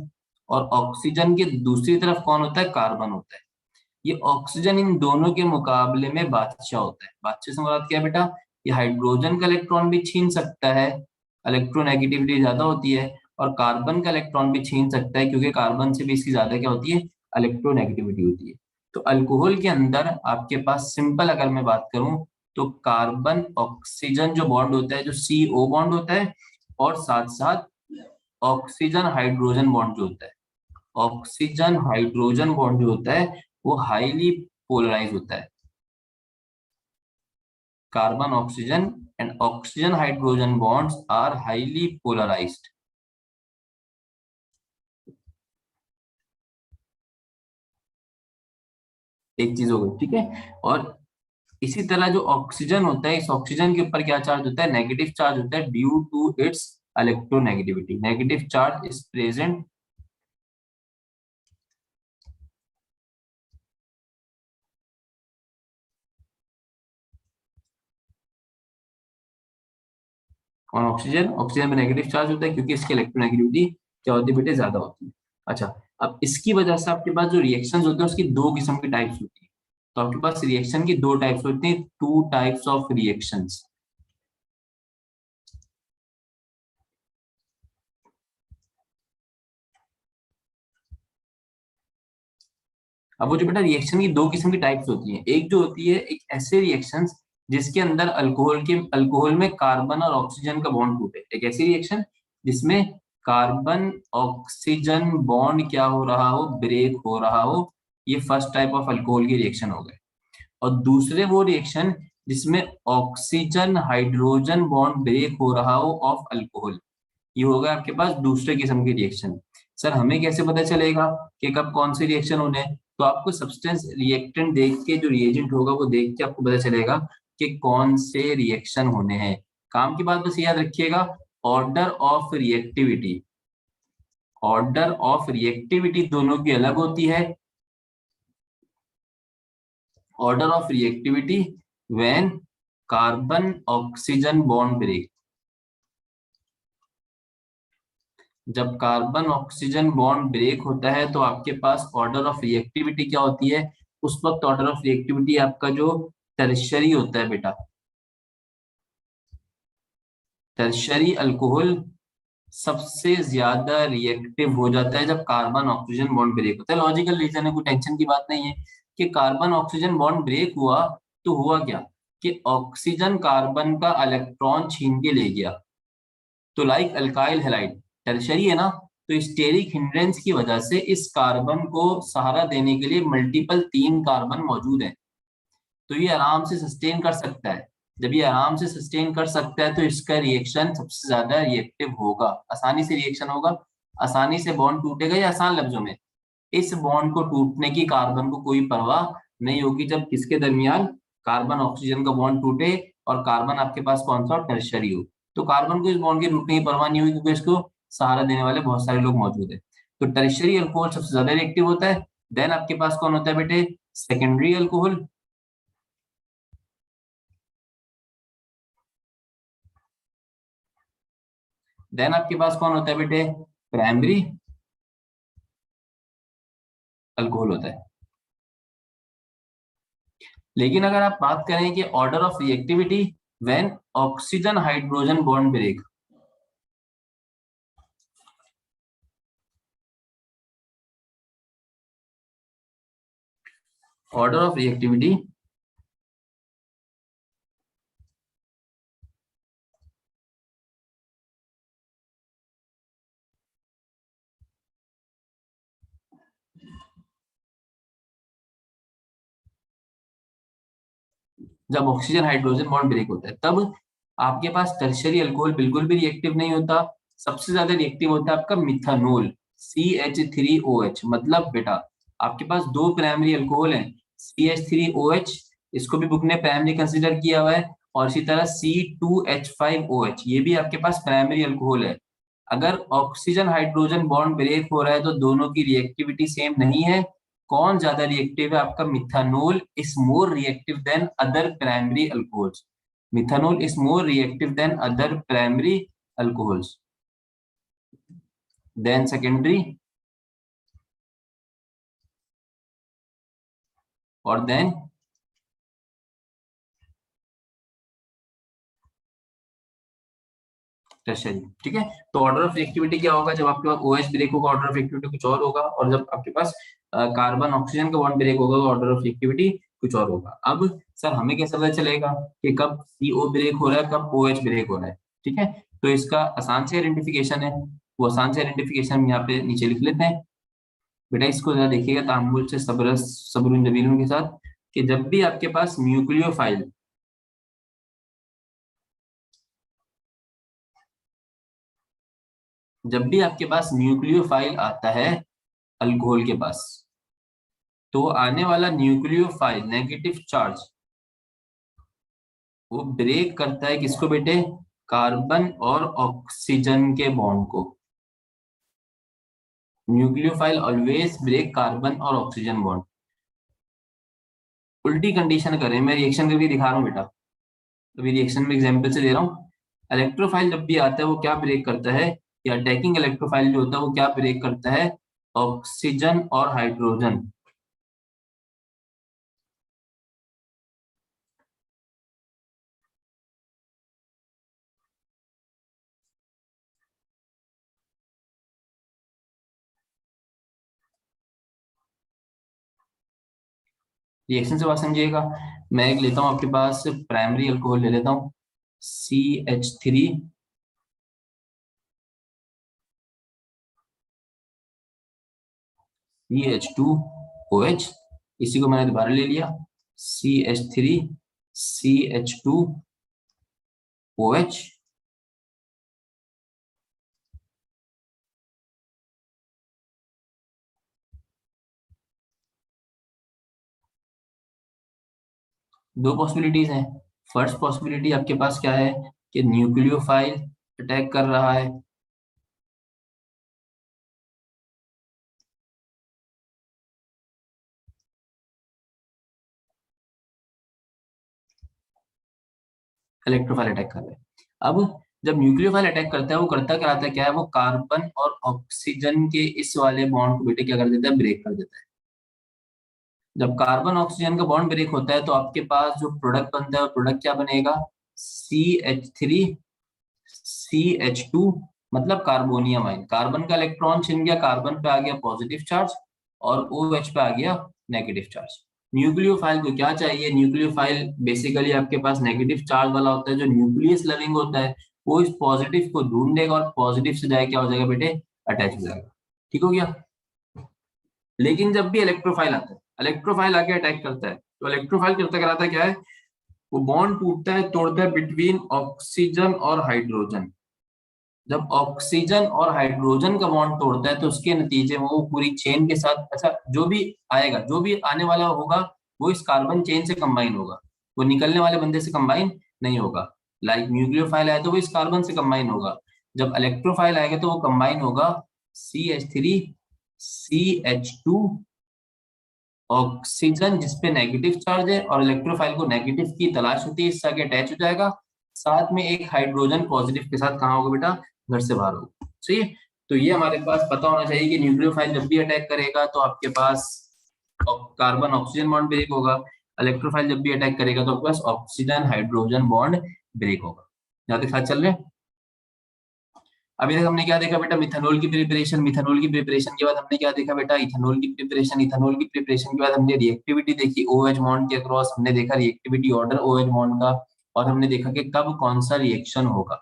और ऑक्सीजन के दूसरी तरफ कौन होता है, कार्बन होता है। ये ऑक्सीजन इन दोनों के मुकाबले में बादशाह होता है। बादशाह से मुराद क्या है बेटा, ये हाइड्रोजन का इलेक्ट्रॉन भी छीन सकता है, इलेक्ट्रोनेगेटिविटी ज्यादा होती है, और कार्बन का इलेक्ट्रॉन भी छीन सकता है क्योंकि कार्बन से भी इसकी ज्यादा क्या होती है, इलेक्ट्रोनेगेटिविटी होती है। तो अल्कोहल के अंदर आपके पास सिंपल अगर मैं बात करूं तो कार्बन ऑक्सीजन जो बॉन्ड होता है, जो CO बॉन्ड होता है, और साथ साथ ऑक्सीजन हाइड्रोजन बॉन्ड जो होता है, ऑक्सीजन हाइड्रोजन बॉन्ड जो होता है वो हाईली पोलराइज होता है। Carbon oxygen and oxygen hydrogen bonds are highly polarised. एक चीज हो गई, ठीक है। और इसी तरह जो ऑक्सीजन होता है, इस ऑक्सीजन के ऊपर क्या चार्ज होता है, नेगेटिव चार्ज होता है, due to its electronegativity. Negative charge is present on oxygen. Oxygen में नेगेटिव चार्ज होता है क्योंकि इसकी इलेक्ट्रोनेगेटिविटी क्या होती है बेटे, ज्यादा होती है। अच्छा, अब इसकी वजह से आपके पास जो रिएक्शंस होते हैं उसकी दो किस्म की टाइप्स होती है। तो आपके पास रिएक्शन की दो टाइप्स होती है, टू टाइप्स ऑफ रिएक्शंस। अब वो जो बेटा रिएक्शन की दो किस्म की टाइप्स होती हैं, एक जो होती है एक ऐसे रिएक्शंस जिसके अंदर अल्कोहल में कार्बन और ऑक्सीजन का बॉन्ड टूटे, एक ऐसी रिएक्शन जिसमें कार्बन ऑक्सीजन बॉन्ड क्या हो रहा हो, ब्रेक हो रहा हो। ये फर्स्ट टाइप ऑफ अल्कोहल की रिएक्शन हो गए। और दूसरे वो रिएक्शन जिसमें ऑक्सीजन हाइड्रोजन बॉन्ड ब्रेक हो रहा हो ऑफ अल्कोहल, ये होगा आपके पास दूसरे किस्म की रिएक्शन। सर हमें कैसे पता चलेगा कि कब कौन सी रिएक्शन होने हैं? तो आपको सब्सटेंस रिएक्टेंट देख के, जो रिएजेंट होगा वो देख के आपको पता चलेगा कि कौन से रिएक्शन होने हैं। काम की बात बस याद रखिएगा, order of reactivity, order of reactivity दोनों की अलग होती है। Order of reactivity when carbon oxygen bond break, जब कार्बन ऑक्सीजन बॉन्ड ब्रेक होता है तो आपके पास ऑर्डर ऑफ रिएक्टिविटी क्या होती है, उस वक्त ऑर्डर ऑफ रिएक्टिविटी आपका जो टर्शरी होता है बेटा, टर्शरी अल्कोहल सबसे ज्यादा रिएक्टिव हो जाता है जब कार्बन ऑक्सीजन बॉन्ड ब्रेक होता है। लॉजिकल रीजन है, कोई टेंशन की बात नहीं है कि कार्बन ऑक्सीजन बॉन्ड ब्रेक हुआ तो हुआ क्या, कि ऑक्सीजन कार्बन का इलेक्ट्रॉन छीन के ले गया। तो लाइक अल्काइल हैलाइड टर्शरी है ना, तो स्टेरिक हिंड्रेंस की वजह से इस कार्बन को सहारा देने के लिए मल्टीपल 3 कार्बन मौजूद हैं। तो ये आराम से सस्टेन कर सकता है। जब ये आराम से सस्टेन कर सकता है तो इसका रिएक्शन सबसे ज्यादा रिएक्टिव होगा, आसानी से रिएक्शन होगा, आसानी से बॉन्ड टूटेगा। या आसान लफ्जों में, इस बॉन्ड को टूटने की कार्बन को कोई परवाह नहीं होगी जब किसके दरमियान, कार्बन ऑक्सीजन का बॉन्ड टूटे और कार्बन आपके पास कौन सा टर्शरी हो। तो कार्बन को इस बॉन्ड के टूटने की परवाह नहीं हुई क्योंकि इसको सहारा देने वाले बहुत सारे लोग मौजूद है। तो टर्शरी अल्कोहल सबसे ज्यादा रिएक्टिव होता है। देन आपके पास कौन होता है बेटे, सेकेंडरी अल्कोहल। देन आपके पास कौन होता है बेटे, प्राइमरी अल्कोहल होता है। लेकिन अगर आप बात करें कि order of reactivity when oxygen hydrogen bond break, order of reactivity जब ऑक्सीजन हाइड्रोजन बॉन्ड ब्रेक होता है तब आपके पास टर्शियरी अल्कोहल बिल्कुल भी रिएक्टिव नहीं होता। सबसे ज्यादा रिएक्टिव होता है आपका मिथानोल, CH3OH। मतलब बेटा आपके पास दो प्राइमरी अल्कोहल हैं, CH3OH, इसको भी बुक ने प्राइमरी कंसिडर किया हुआ है, और इसी तरह C2H5OH, ये भी आपके पास प्राइमरी अल्कोहल है। अगर ऑक्सीजन हाइड्रोजन बॉन्ड ब्रेक हो रहा है तो दोनों की रिएक्टिविटी सेम नहीं है। कौन ज्यादा रिएक्टिव है, आपका methanol is more reactive than other primary alcohols. Methanol is more reactive than other primary alcohols. Then secondary और देन टर्शरी। ठीक है, तो ऑर्डर ऑफ रिएक्टिविटी क्या होगा, जब आपके पास ओएच ब्रेक होगा ऑर्डर ऑफ रिएक्टिविटी कुछ और होगा, और जब आपके पास कार्बन ऑक्सीजन का बॉन्ड ब्रेक होगा ऑर्डर ऑफ रिएक्टिविटी कुछ और होगा। अब सर हमें कैसे पता चलेगा कि कब सीओ ब्रेक हो रहा है कब ओएच ब्रेक हो रहा है? ठीक है, तो इसका आसान से आइडेंटिफिकेशन है, वो आसान से आइडेंटिफिकेशन हम यहाँ पे नीचे लिख लेते हैं। बेटा इसको जरा देखिएगा तामुल से सब्र सब्रुन जबीनुन के साथ, कि जब भी आपके पास न्यूक्लियोफाइल, जब भी आपके पास न्यूक्लियोफाइल आता है अल्कोहल के पास, तो आने वाला न्यूक्लियोफाइल नेगेटिव चार्ज वो ब्रेक करता है किसको बेटे? कार्बन और ऑक्सीजन के बॉन्ड को। न्यूक्लियोफाइल ऑलवेज ब्रेक कार्बन और ऑक्सीजन बॉन्ड। उल्टी कंडीशन करें, मैं रिएक्शन करके दिखा रहा हूँ बेटा, अभी रिएक्शन में एग्जांपल से दे रहा हूँ। इलेक्ट्रोफाइल जब भी आता है वो क्या ब्रेक करता है, या अटैकिंग इलेक्ट्रोफाइल जो होता है वो क्या ब्रेक करता है? ऑक्सीजन और हाइड्रोजन। रिएक्शन से बात समझिएगा। मैं एक लेता हूँ आपके पास प्राइमरी अल्कोहल ले लेता हूँ, CH3, CH2OH, इसी को मैंने दोबारा ले लिया, CH3 CH2OH। दो पॉसिबिलिटीज हैं। फर्स्ट पॉसिबिलिटी आपके पास क्या है कि न्यूक्लियोफाइल अटैक कर रहा है, इलेक्ट्रोफाइल अटैक कर रहा है। अब जब न्यूक्लियोफाइल अटैक करता है वो करता कराता क्या है, वो कार्बन और ऑक्सीजन के इस वाले बॉन्ड को बेटे क्या कर देता है? ब्रेक कर देता है। जब कार्बन ऑक्सीजन का बॉन्ड ब्रेक होता है तो आपके पास जो प्रोडक्ट बनता है वो प्रोडक्ट क्या बनेगा? CH3CH2, मतलब कार्बोनियम आयन। कार्बन का इलेक्ट्रॉन छिन गया, कार्बन पे आ गया पॉजिटिव चार्ज और OH पे आ गया नेगेटिव चार्ज। न्यूक्लियोफाइल को क्या चाहिए? न्यूक्लियोफाइल बेसिकली आपके पास नेगेटिव चार्ज वाला होता है, जो न्यूक्लियस लविंग होता है, वो इस पॉजिटिव को ढूंढेगा और पॉजिटिव से जाए क्या हो जाएगा बेटे? अटैच हो जाएगा। ठीक हो गया। लेकिन जब भी इलेक्ट्रोफाइल आता है, इलेक्ट्रोफाइल आके अटैक करता है, तो इलेक्ट्रोफाइल करता कराता क्या है, वो बॉन्ड टूटता है तोड़ता है बिटवीन ऑक्सीजन और हाइड्रोजन। जब ऑक्सीजन और हाइड्रोजन का बॉन्ड तोड़ता है तो उसके नतीजे में वो पूरी चेन के साथ, अच्छा जो भी आएगा, जो भी आने वाला होगा, वो इस कार्बन चेन से कंबाइन होगा, वो निकलने वाले बंदे से कंबाइन नहीं होगा। लाइक न्यूक्लियोफाइल आया तो वो इस कार्बन से कंबाइन होगा, जब इलेक्ट्रोफाइल आएगा तो वो कंबाइन होगा CH3CH2 ऑक्सीजन जिसपे नेगेटिव चार्ज है, और इलेक्ट्रोफाइल को नेगेटिव की तलाश होती है, इससे आगे अटैच हो जाएगा, साथ में एक हाइड्रोजन पॉजिटिव के साथ कहाँ होगा बेटा? घर से बाहर होगा। सही है, तो ये हमारे पास पता होना चाहिए कि न्यूक्लियोफाइल जब भी अटैक करेगा तो आपके पास कार्बन ऑक्सीजन बॉन्ड ब्रेक होगा, इलेक्ट्रोफाइल जब भी अटैक करेगा तो आपके पास ऑक्सीजन हाइड्रोजन बॉन्ड ब्रेक होगा। यहाँ तक साथ चल रहे हैं? अभी तक हमने क्या देखा बेटा? मिथानॉल की प्रिपरेशन, मिथानॉल की प्रिपरेशन के बाद हमने क्या देखा बेटा? इथेनॉल की प्रिपरेशन, इथेनॉल की प्रिपरेशन के बाद हमने रिएक्टिविटी देखी OH बॉन्ड के अक्रॉस, हमने देखा रिएक्टिविटी ऑर्डर OH बॉन्ड का, और हमने देखा कि कब कौन सा रिएक्शन होगा।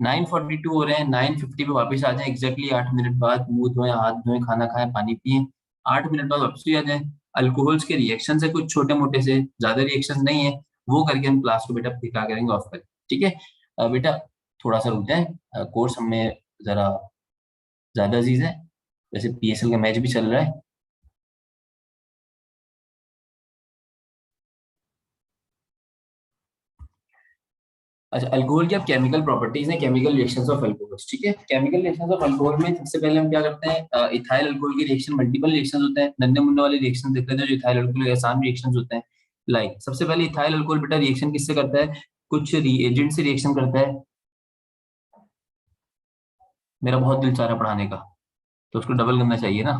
9:42 हो रहे हैं, 9:50 पे वापस आ जाए एग्जैक्टली 8 मिनट बाद, मुंह धोए, हाथ धोए, खाना खाएं, पानी पिए, 8 मिनट बाद वापस भी आ जाए। अल्कोहल्स के रिएक्शन है कुछ छोटे मोटे से, ज्यादा रिएक्शन नहीं है, वो करके हम क्लास को बेटा फिर क्या करेंगे? ऑफ करें। ठीक है। बेटा थोड़ा सा रुक जाए, कोर्स हमें जरा ज्यादा अजीज है, वैसे PSL का मैच भी चल रहा है। अच्छा, अल्कोहल की अब केमिकल प्रॉपर्टीज हैं, केमिकल रिएक्शंस ऑफ अल्कोहल्स। ठीक है, केमिकल रिएक्शंस ऑफ अल्कोहल में सबसे पहले हम क्या करते हैं? इथाइल अल्कोहल की रिएक्शन, मल्टीपल रिएक्शंस होते हैं, नन्हे मुन्ने वाले रिएक्शन देखते हैं जो इथाइल अल्कोहल के आसान रिएक्शंस होते हैं। लाइक सबसे पहले इथाइल अल्कोहल बेटा रिएक्शन किससे करता है? कुछ रिएजेंट से रिएक्शन करता है। मेरा बहुत दिल चाह रहा है पढ़ाने का, तो उसको डबल करना चाहिए ना।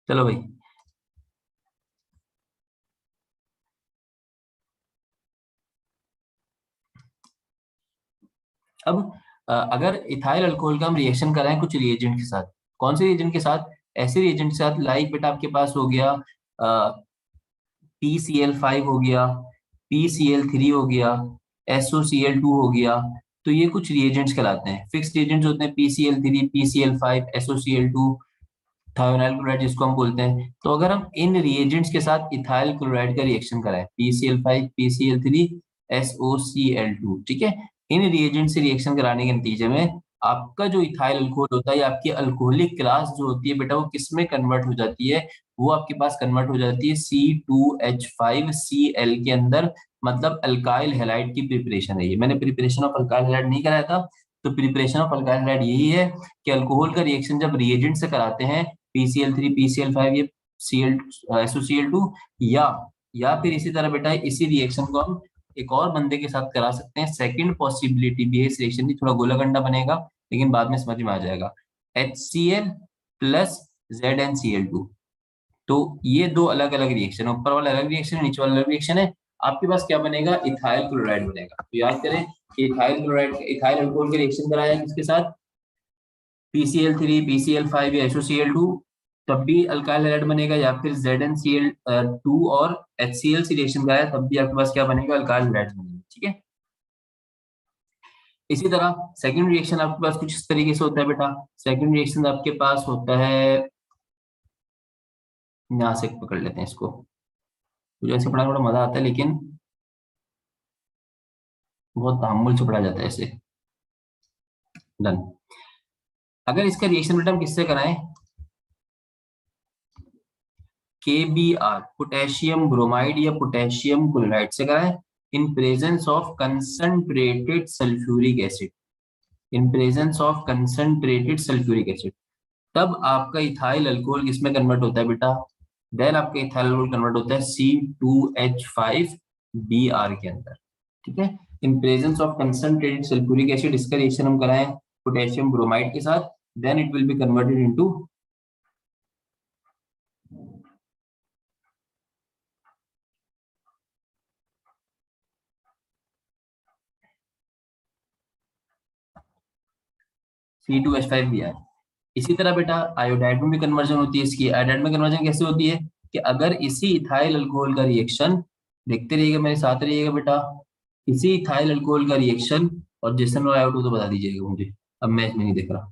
चलो भाई, अब अगर इथाइल अल्कोहल का हम रिएक्शन कराएं कुछ रिएजेंट के साथ, कौन से रिएजेंट के साथ? ऐसे रिएजेंट के साथ लाइक बेटा आपके पास हो गया PCl5 हो गया, PCl3 हो गया, SOCl2 हो गया। तो ये कुछ रिएजेंट्स कहलाते हैं, फिक्स्ड रिएजेंट्स होते हैं PCl3, PCl5, SOCl2, thionyl chloride जिसको हम बोलते हैं। तो अगर हम इन रिएजेंट्स के साथ इथाइल क्लोराइड का रिएक्शन कराएं, PCl5, PCl3, SOCl2, ठीक है, इन रिएजेंट से रिएक्शन कराने के नतीजे में आपका जो इथाइल अल्कोहल होता है या आपकी अल्कोहलिक क्लास जो होती है बेटा वो किस में कन्वर्ट हो जाती है? वो आपके पास कन्वर्ट हो जाती है C2H5Cl के अंदर, मतलब अल्काइल हैलाइड की प्रिपरेशन है ये। मैंने प्रिपरेशन ऑफ अल्काइल हैलाइड नहीं कराया था। तो प्रिपरेशन ऑफ अल्काइल हैलाइड यही है कि अल्कोहल का रिएक्शन जब रिएजेंट से कराते हैं, PCl3, PCl5, ये Cl SOCl2, या फिर इसी तरह बेटा इसी रिएक्शन को हम एक और बंदे के साथ करा सकते हैं। सेकंड पॉसिबिलिटी भी है इस रिएक्शन की, थोड़ा गोला गंडा बनेगा लेकिन बाद में समझ में आ जाएगा। HCl plus ZnCl2। तो ये दो अलग अलग रिएक्शन, ऊपर वाला अलग रिएक्शन है, नीचे वाला अलग रिएक्शन है। आपके पास क्या बनेगा? इथाइल क्लोराइड बनेगा। तो याद करें कि इथाइल क्लोराइड, इथाइल अल्कोहल का रिएक्शन कराया किसके साथ? PCl3, PCl5 या SOCl2, तब भी अल्काइल हैलाइड बनेगा, या फिर ZnCl2 और HCl से रिएक्शन कराया तब भी आपके पास क्या बनेगा? अल्काइल हैलाइड बनेगा, ठीक है। इसी तरह सेकंड रिएक्शन आपके पास कुछ इस तरीके से होता है बेटा। सेकंड रिएक्शन आपके पास होता है, यहाँ से पकड़ लेते हैं इसको, मुझे ऐसे पढ़ाना बड़ा मजा आता है लेकिन बहुत तहम्मुल से पढ़ा जाता है ऐसे। डन। अगर इसका रिएक्शन बेटा हम किससे कराएं? KBr, पोटेशियम ब्रोमाइड या पोटेशियम क्लोराइड से कराएं, इन presence of concentrated sulphuric acid. In presence of concentrated sulphuric acid, तब आपका इथाइल अल्कोहल किसमें कन्वर्ट होता है बेटा? देन आपका इथाइल अल्कोहल कन्वर्ट होता है C2H5Br के अंदर, ठीक है। In presence of concentrated sulphuric acid इसका रिएक्शन हम कराएं पोटेशियम ब्रोमाइड के साथ, then it will be converted into C2H5Br। इसी तरह बेटा आयोडाइड में भी कन्वर्जन होती है इसकी। आयोडाइड में कन्वर्जन कैसे होती है कि अगर इसी इथाइल अल्कोहल का रिएक्शन, देखते रहिएगा मेरे साथ रहिएगा बेटा, इसी इथाइल अल्कोहल का रिएक्शन, और जेसन और आयोडो तो बता दीजिएगा मुझे, अब मैं इसमें नहीं देख रहा।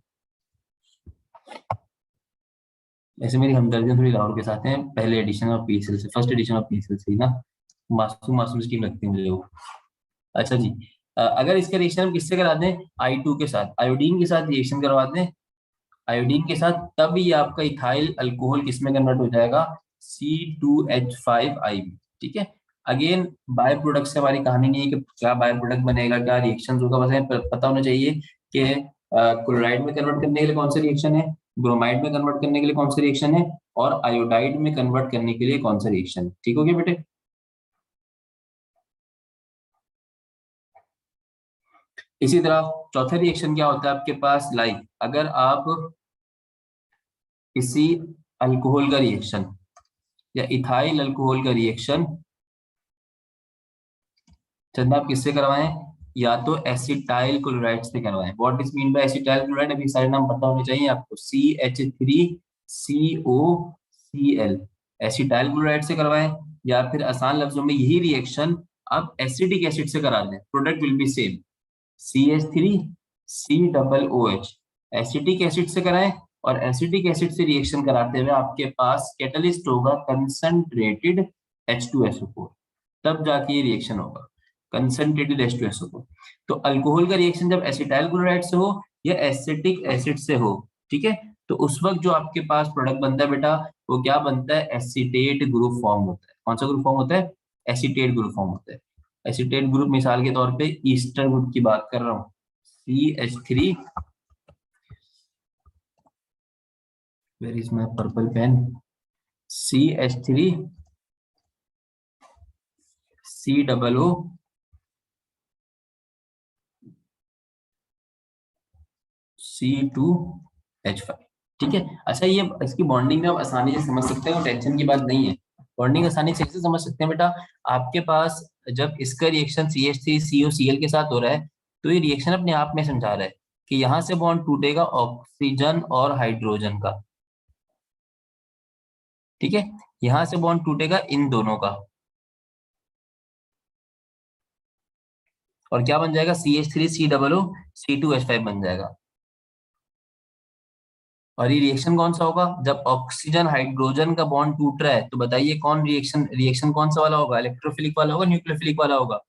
ऐसे मेरी हमदर्दियां थोड़ी राहुल के साथ हैं, पहले एडिशन ऑफ पीएसएल से, फर्स्ट एडिशन ऑफ पीएसएल से ही ना, मासूम मासूम स्कीम लगती है मुझे वो। अच्छा जी, अगर इसका रिएक्शन हम किससे करा दें? I2 के साथ, आयोडीन के साथ रिएक्शन करवा दें, आयोडीन के साथ, तब ये आपका इथाइल अल्कोहल किसमें कन्वर्ट हो जाएगा? C2H5Ib, ठीक है। अगेन बाय प्रोडक्ट से हमारी कहानी नहीं है कि क्या बाय प्रोडक्ट बनेगा, क्या रिएक्शन होगा, बस हमें पता होना चाहिए कि क्लोराइड में कन्वर्ट करने के लिए कौन सा रिएक्शन है, ब्रोमाइड में कन्वर्ट करने के लिए कौन सा रिएक्शन है, और आयोडाइड में कन्वर्ट करने के लिए कौन सा रिएक्शन है। ठीक हो गया बेटे। इसी तरह चौथा रिएक्शन क्या होता है आपके पास? लाइक अगर आप किसी अल्कोहल का रिएक्शन या इथाइल अल्कोहल का रिएक्शन चंदा आप किससे करवाएं? या तो एसिटाइल क्लोराइड से करवाएं। What is mean by acetyl chloride? अभी सारे नाम पता होने चाहिए आपको। CH3COCl, एसिटाइल क्लोराइड से करवाएं, या फिर आसान लफ्जों में यही रिएक्शन आप एसिटिक एसिड से करा दें, product will be same, CH3COOH, acetic acid से कराएं, और एसिटिक एसिड से रिएक्शन कराते हुए आपके पास कैटलिस्ट होगा कंसंट्रेटेड H2SO4, तब जाके ये रिएक्शन होगा कंसंट्रेटेड H2SO4। तो अल्कोहल का रिएक्शन जब एसिटाइल क्लोराइड से हो या एसिटिक एसिड से हो, ठीक है, तो उस वक्त जो आपके पास प्रोडक्ट बनता है बेटा वो क्या बनता है? एसिटेट ग्रुप फॉर्म होता है। कौन सा ग्रुप फॉर्म होता है? एसिटेट ग्रुप फॉर्म होता है। एसिटेट ग्रुप मिसाल के तौर पे ईस्टर ग्रुप की बात कर रहा हूँ, CH3, where is my purple pen, CH3 COO C2H5, ठीक है। अच्छा ये इसकी बॉन्डिंग में आप आसानी से समझ सकते हो, टेंशन की बात नहीं है, बॉन्डिंग आसानी से कैसे समझ सकते हैं बेटा? आपके पास जब इसका रिएक्शन CH3COCl के साथ हो रहा है तो ये रिएक्शन अपने आप में समझा रहा है कि यहां से बॉन्ड टूटेगा ऑक्सीजन और हाइड्रोजन का, ठीक है, यहां से बॉन्ड टूटेगा इन दोनों का, और क्या बन जाएगा, CH3COO C2H5 बन जाएगा। और ये रिएक्शन कौन सा होगा, जब ऑक्सीजन हाइड्रोजन का बॉन्ड टूट रहा है, तो बताइए कौन रिएक्शन रिएक्शन कौन सा वाला होगा, इलेक्ट्रोफिलिक वाला होगा, न्यूक्लियोफिलिक वाला होगा।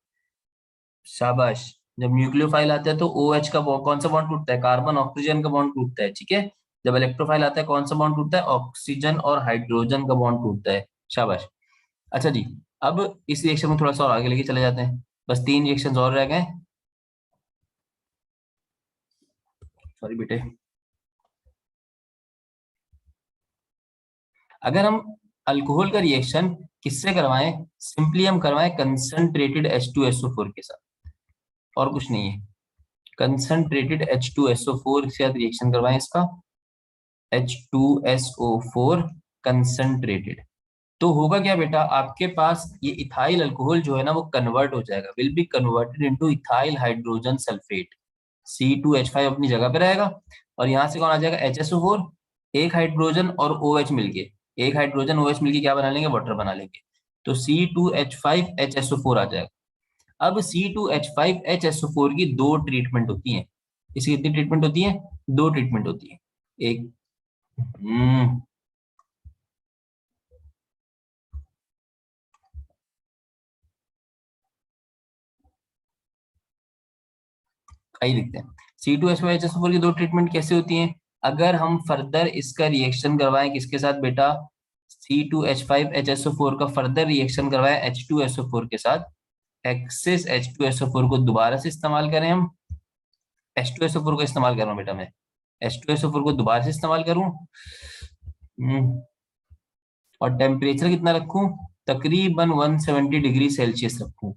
शाबाश। जब न्यूक्लियोफाइल आता है तो OH का कौन सा बॉन्ड टूटता है, कार्बन ऑक्सीजन का बॉन्ड टूटता है, ठीक है। जब इलेक्ट्रोफाइल आता है कौन सा बॉन्ड टूटता है, ऑक्सीजन और हाइड्रोजन का बॉन्ड टूटता है। शाबाश। अच्छा जी, अब इस रिएक्शन में थोड़ा सा और आगे लेके चले जाते हैं, बस 3 रिएक्शन और रह गए। सॉरी बेटे। अगर हम अल्कोहल का रिएक्शन किससे करवाएं, सिंपली हम करवाएं कंसंट्रेटेड H2SO4 के साथ, और कुछ नहीं है। कंसंट्रेटेड H2SO4 के साथ रिएक्शन करवाएं इसका, H2SO4 कंसंट्रेटेड। तो होगा क्या बेटा, आपके पास ये इथाइल अल्कोहल जो है ना वो कन्वर्ट हो जाएगा, will be converted into ethyl hydrogen sulphate. C2H5 अपनी जगह पे रहेगा, और यहाँ से कौन आ जाएगा, HSO4, एक हाइड्रोजन और OH मिलके, एक हाइड्रोजन OH मिलके क्या बना लेंगे, वाटर बना लेंगे। तो C2H5HSO4 आ जाएगा। अब C2H5HSO4 की दो ट्रीटमेंट होती है। इसकी कितनी ट्रीटमेंट होती है, दो ट्रीटमेंट होती है। एक कई दिखते हैं। C2H5HSO4 की दो ट्रीटमेंट कैसे होती हैं, अगर हम फर्दर इसका रिएक्शन करवाएं किसके साथ बेटा, C2H5HSO4 का फर्दर रिएक्शन करवाएं H2SO4 के साथ, एक्सेस H2SO4 को दोबारा से इस्तेमाल करें हम, H2SO4 को इस्तेमाल कर रहा हूं बेटा मैं, H2SO4 को दोबारा से इस्तेमाल करूं, और टेम्परेचर कितना रखूं, तकरीबन 170 डिग्री सेल्सियस रखूं।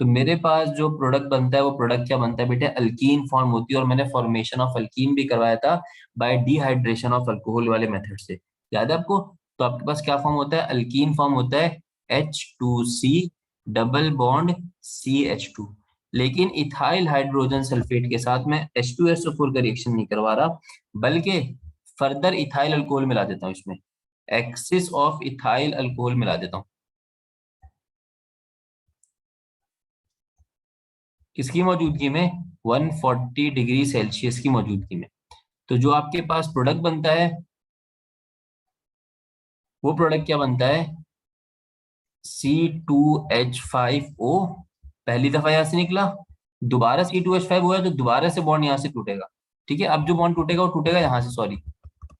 तो मेरे पास जो प्रोडक्ट बनता है वो प्रोडक्ट क्या बनता है बेटे, अल्कीन फॉर्म होती है, और मैंने फॉर्मेशन ऑफ अल्कीन भी करवाया था बाय डिहाइड्रेशन ऑफ अल्कोहल वाले मेथड से, याद है आपको। तो आपके पास क्या फॉर्म होता है, अल्कीन फॉर्म होता है H2C डबल बॉन्ड CH2। लेकिन इथाइल हाइड्रोजन सल्फेट के साथ मैं H2SO4 का रिएक्शन नहीं करवा रहा, बल्कि फर्दर इथाइल अल्कोहल मिला देता हूँ इसमें, एक्सिस ऑफ इथाइल अल्कोहल मिला देता हूँ। किसकी मौजूदगी में, 140 डिग्री सेल्सियस की मौजूदगी में। तो जो आपके पास प्रोडक्ट बनता है वो प्रोडक्ट क्या बनता है, C2H5O, पहली दफा यहां से निकला, दोबारा C2H5 हुआ है तो दोबारा से बॉन्ड यहाँ से टूटेगा, ठीक है। अब जो बॉन्ड टूटेगा वो टूटेगा यहाँ से, सॉरी,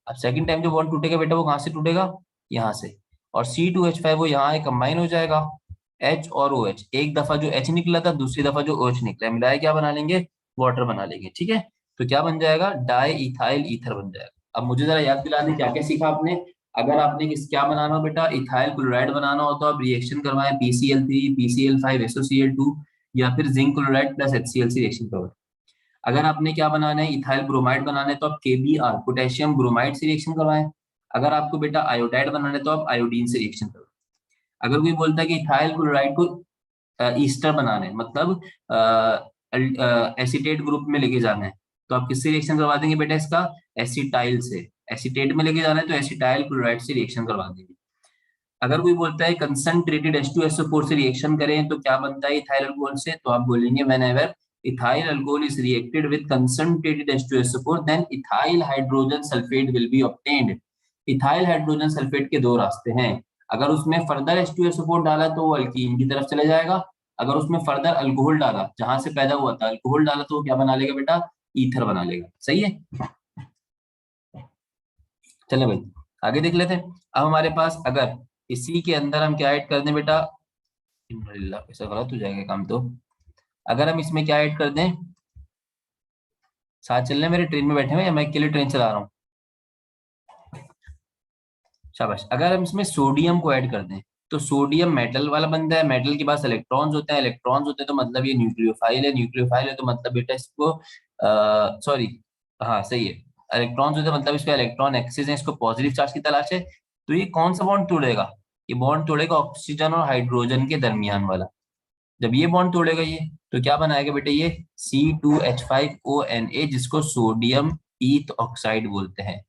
अब सेकंड टाइम जो बॉन्ड टूटेगा बेटा वो कहाँ से टूटेगा, यहाँ से, और C2H5 वो यहाँ कंबाइन हो जाएगा, H और OH, एक दफा जो H निकला था दूसरी दफा जो OH निकला, मिलाया क्या बना लेंगे, वाटर बना लेंगे, ठीक है। तो क्या बन जाएगा, डाई इथाइल ईथर बन जाएगा। अब मुझे जरा याद दिला दें क्या क्या सीखा आपने। अगर आपने किस क्या बनाना हो बेटा, इथाइल क्लोराइड बनाना हो तो आप रिएक्शन करवाएं PCl3 PCl5 SOCl2, या फिर जिंक क्लोराइड प्लस HCl से रिएक्शन करवाएं। अगर आपने क्या बनाना है, इथाइल ब्रोमाइड बनाना है तो आप KBr पोटेशियम ब्रोमाइड से रिएक्शन करवाएं। अगर आपको बेटा आयोडाइड बनाना है तो आप आयोडीन से रिएक्शन करवाएं। अगर कोई बोलता है कि इथाइल क्लोराइड को ईस्टर बनाना है, मतलब एसीटेट ग्रुप में लेके जाना है, तो आप किससे रिएक्शन करवा देंगे बेटा इसका, एसिटाइल से। एसीटेट में लेके जाना है तो एसिटाइल क्लोराइड से रिएक्शन करवा देंगे। अगर कोई बोलता है कंसंट्रेटेड H2SO4 से रिएक्शन करें तो क्या बनता है इथाइल अल्कोहल से, तो आप बोलेंगे whenever ethyl alcohol is reacted with concentrated H2SO4 then ethyl hydrogen sulphate will be obtained. Ethyl hydrogen sulphate के दो रास्ते हैं, अगर उसमें फर्दर H2SO4 डाला तो वो अल्कीन की तरफ चले जाएगा, अगर उसमें फर्दर अल्कोहल डाला जहां से पैदा हुआ था अल्कोहल डाला तो वो क्या बना लेगा बेटा, ईथर बना लेगा, सही है। चले भाई आगे देख लेते हैं। अब हमारे पास अगर इसी के अंदर हम क्या ऐड कर दें बेटा, इन्नलिल्लाह, ऐसा गलत हो जाएगा काम तो। अगर हम इसमें क्या ऐड कर दें, साथ चलने मेरे ट्रेन में बैठे हुए या मैं अकेले ट्रेन चला रहा हूँ, शाबाश। अगर हम इसमें सोडियम को ऐड कर दें तो सोडियम मेटल वाला बनता है, मेटल के पास इलेक्ट्रॉन्स होते हैं, इलेक्ट्रॉन्स होते हैं तो मतलब ये न्यूक्लियोफाइल है, न्यूक्लियोफाइल है तो मतलब बेटा इसको सॉरी, हाँ सही है, इलेक्ट्रॉन्स होते हैं मतलब इसका इलेक्ट्रॉन एक्सिस है, इसको पॉजिटिव चार्ज की तलाश है। तो ये कौन सा बॉन्ड तोड़ेगा, ये बॉन्ड तोड़ेगा ऑक्सीजन और हाइड्रोजन के दरमियान वाला, जब ये बॉन्ड तोड़ेगा ये, तो क्या बनाएगा बेटे ये C2H5ONA, जिसको सोडियम ईथ ऑक्साइड बोलते हैं।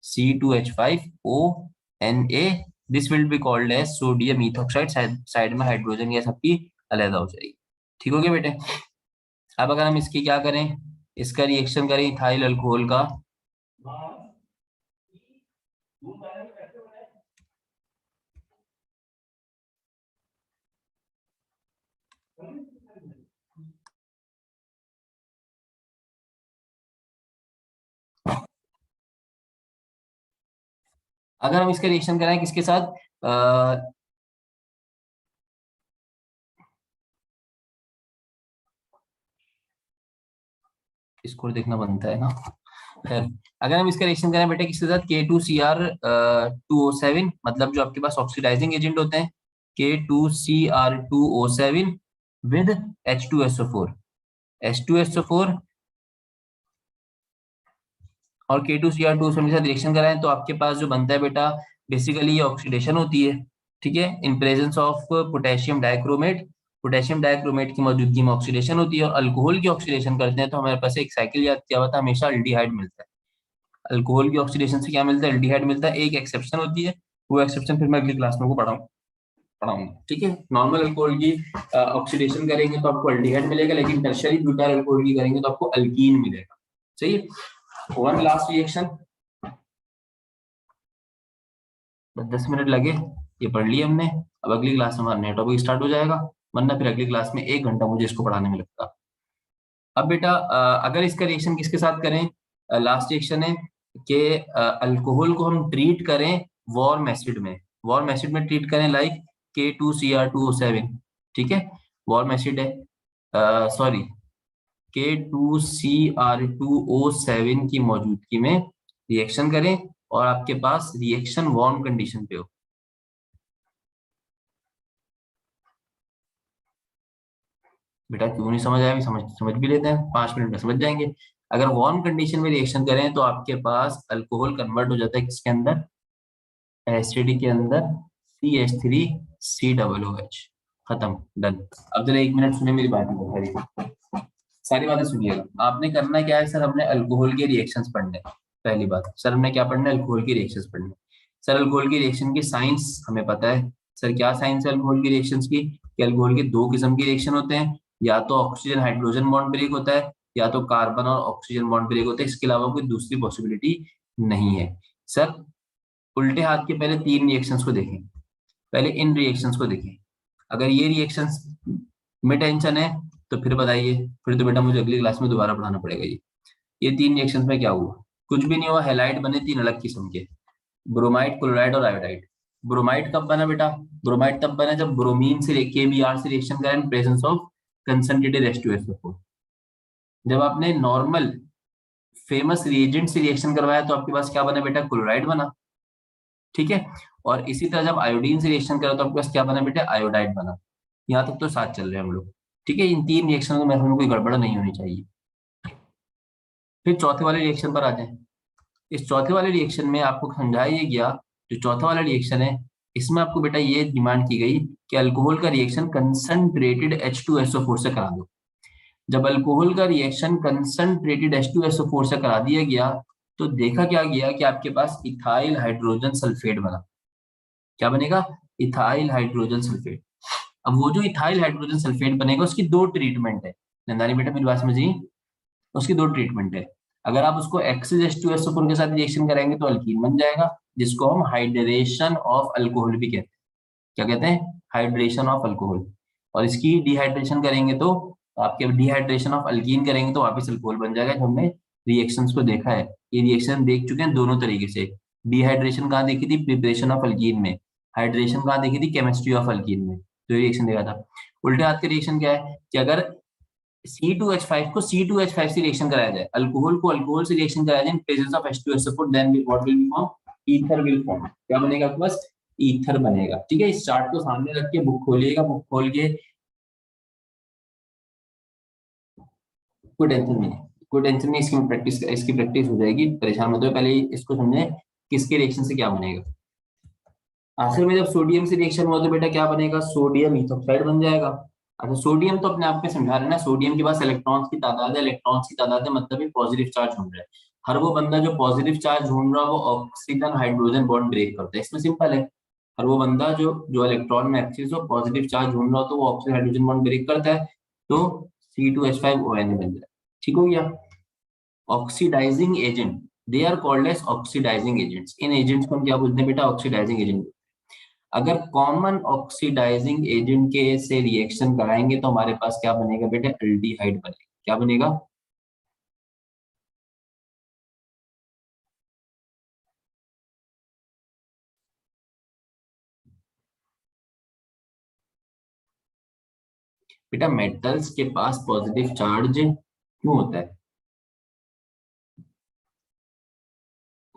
C2H5ONA, this will be called as sodium ethoxide. Side में हाइड्रोजन गैस आपकी अलग हो जाएगी। ठीक हो गया बेटे। अब अगर हम इसकी क्या करें, इसका रिएक्शन करें इथाइल अल्कोहल का, अगर हम इसका रिएक्शन कराएं किसके साथ, इसको देखना बनता है ना। खैर, अगर हम इसका रिएक्शन करें बेटे किसके साथ, K2Cr2O7, मतलब जो आपके पास ऑक्सीडाइजिंग एजेंट होते हैं, K2Cr2O7 विद H2SO4, H2SO4 और K2Cr2O7 के साथ रिएक्शन कराएं, तो आपके पास जो बनता है बेटा, बेसिकली ये ऑक्सीडेशन होती है। ठीक है, in presence of potassium dichromate, potassium dichromate की मौजूदगी में ऑक्सीडेशन होती है। और अल्कोहल की ऑक्सीडेशन करते हैं तो हमारे पास एक साइकिल याद किया हुआ था, हमेशा अल्डिहाइड मिलता है। अल्कोहल की ऑक्सीडेशन से क्या मिलता है, एल्डिहाइड मिलता है। एक एक्सेप्शन होती है, वो एक्सेप्शन फिर मैं अगली क्लास में को पढ़ाऊंगा। ठीक है, नॉर्मल अल्कोहल की ऑक्सीडेशन करेंगे तो आपको एल्डिहाइड मिलेगा, लेकिन टर्शियरी ब्यूटाइल अल्कोहल की करेंगे तो आपको अल्कीन मिलेगा। सही है, वन लास्ट रिएक्शन, 10 मिनट लगे, ये पढ़ लिया हमने। अब अगली क्लास में हमारा नया टॉपिक स्टार्ट हो जाएगा, वरना फिर अगली क्लास में 1 घंटा मुझे इसको पढ़ाने में लगता। अब बेटा अगर इसका रिएक्शन किसके साथ करें, लास्ट रिएक्शन है कि अल्कोहल को हम ट्रीट करें वार्म एसिड में, वार्म एसिड में ट्रीट करें, लाइक K2Cr2O7। ठीक है, वार्म एसिड है, सॉरी K2Cr2O7 की मौजूदगी में रिएक्शन करें और आपके पास रिएक्शन वार्म कंडीशन पे हो। बेटा क्यों नहीं समझ आया, अभी समझ समझ भी लेते हैं, 5 मिनट में समझ जाएंगे। अगर वार्म कंडीशन में रिएक्शन करें तो आपके पास अल्कोहल कन्वर्ट हो जाता है किसके अंदर, एसिड के अंदर, CH3COOH। खत्म, डन। अब जरा 1 मिनट सुनिए मेरी बात को, सारी बातें सुनिएगा। आपने करना क्या है सर, हमने अल्कोहल के रिएक्शंस पढ़ने हैं। पहली बात सर, हमने क्या पढ़ना है, अल्कोहल के रिएक्शंस पढ़ने हैं। सर अल्कोहल के रिएक्शन की साइंस हमें पता है। सर क्या साइंस है अल्कोहल के रिएक्शंस की, कि अल्कोहल के दो किस्म के रिएक्शन होते हैं, या तो ऑक्सीजन हाइड्रोजन बॉन्ड ब्रेक होता है, या तो कार्बन और ऑक्सीजन बॉन्ड ब्रेक होता है। इसके अलावा कोई दूसरी पॉसिबिलिटी नहीं है। सर उल्टे हाथ के पहले 3 रिएक्शंस को देखें, पहले इन रिएक्शंस को देखें। अगर ये रिएक्शंस में टेंशन है तो फिर बताइए, फिर तो बेटा मुझे अगली क्लास में दोबारा पढ़ाना पड़ेगा। ये 3 रिएक्शंस में क्या हुआ, कुछ भी नहीं हुआ, हैलाइड बने 3 अलग किस्म के, ब्रोमाइड, क्लोराइड और आयोडाइड। ब्रोमाइड कब बना बेटा, ब्रोमाइड तब बना जब ब्रोमीन से KBr से रिएक्शन करा इन प्रेजेंस ऑफ कंसंट्रेटेड H2SO4। जब आपने नॉर्मल फेमस रिएजेंट से रिएक्शन करवाया तो आपके पास क्या बना बेटा, क्लोराइड बना। ठीक है, और इसी तरह जब आयोडीन से रिएक्शन करा तो आपके पास क्या बना बेटा, आयोडाइड बना। यहाँ तक तो साथ चल रहे हैं हम लोग। ठीक है, इन 3 रिएक्शन में कोई गड़बड़ नहीं होनी चाहिए। फिर चौथे वाले रिएक्शन पर आ जाए। इस चौथे वाले रिएक्शन में आपको समझाया ये गया, जो चौथा वाला रिएक्शन है, इसमें आपको बेटा ये डिमांड की गई कि अल्कोहल का रिएक्शन कंसंट्रेटेड H2SO4 से करा दो। जब अल्कोहल का रिएक्शन कंसंट्रेटेड H2SO4 से करा दिया गया तो देखा क्या गया कि आपके पास इथाइल हाइड्रोजन सल्फेट बना। क्या बनेगा, इथाइल हाइड्रोजन सल्फेट। अब वो जो इथाइल हाइड्रोजन सल्फेट बनेगा उसकी 2 ट्रीटमेंट है। नंदानी बेटा मेरी बात समझिए, उसकी 2 ट्रीटमेंट है। अगर आप उसको एक्सिस H2SO4 के साथ रिएक्शन कराएंगे तो अल्कीन बन जाएगा, जिसको हम हाइड्रेशन ऑफ अल्कोहल भी कहते हैं। क्या कहते हैं, हाइड्रेशन ऑफ अल्कोहल। और इसकी डिहाइड्रेशन करेंगे तो आपके डिहाइड्रेशन ऑफ अल्कीन करेंगे तो वापस अल्कोहल बन जाएगा। जो हमने रिएक्शंस को देखा है, ये रिएक्शन देख चुके हैं दोनों तरीके से। डिहाइड्रेशन कहाँ देखी थी, प्रिपरेशन ऑफ अल्कीन में। हाइड्रेशन कहाँ देखी थी, केमिस्ट्री ऑफ अल्कीन में। तो ये रिएक्शन देखा था। उल्टे हाथ का रिएक्शन क्या है, कि अगर C2H5 को C2H5 से रिएक्शन कराया जाए, अल्कोहल को अल्कोहल से रिएक्शन कराया जाए in presence of H2SO4, then what will be form, ether will form. क्या बनेगा आपके पास, ईथर बनेगा। ठीक है, इस चार्ट को सामने रख के बुक खोलिएगा, बुक खोल के, कोई टेंशन नहीं, कोई टेंशन नहीं, इसकी प्रैक्टिस हो जाएगी, परेशान मत हो। पहले इसको समझे किसके रिएक्शन से क्या बनेगा। आखिर में जब सोडियम से रिएक्शन हुआ तो बेटा क्या बनेगा, सोडियम इथोक्साइड बन जाएगा। अच्छा सोडियम तो अपने आप में समझा रहे हैं ना, सोडियम के पास इलेक्ट्रॉन्स की तादाद है, इलेक्ट्रॉन्स की तादाद है मतलब ये पॉजिटिव चार्ज ढूंढ रहा है। हर वो बंदा जो पॉजिटिव चार्ज ढूंढ रहा है वो ऑक्सीजन हाइड्रोजन बॉन्ड ब्रेक करता है, इसमें सिंपल है। हर वो बंदा जो जो इलेक्ट्रॉन में एक्सिस हो पॉजिटिव चार्ज ढूंढ रहा हो तो वो ऑक्सीजन हाइड्रोजन बॉन्ड ब्रेक करता है, तो C2H5ONe बन जाए। ठीक हो गया। Oxidising agent, they are called as oxidising agents, इन एजेंट्स को हम क्या बोलते हैं बेटा, ऑक्सीडाइजिंग एजेंट। अगर कॉमन ऑक्सीडाइजिंग एजेंट के से रिएक्शन कराएंगे तो हमारे पास क्या बनेगा बेटा, एल्डिहाइड बनेगा। क्या बनेगा? बेटा मेटल्स के पास पॉजिटिव चार्ज क्यों होता है?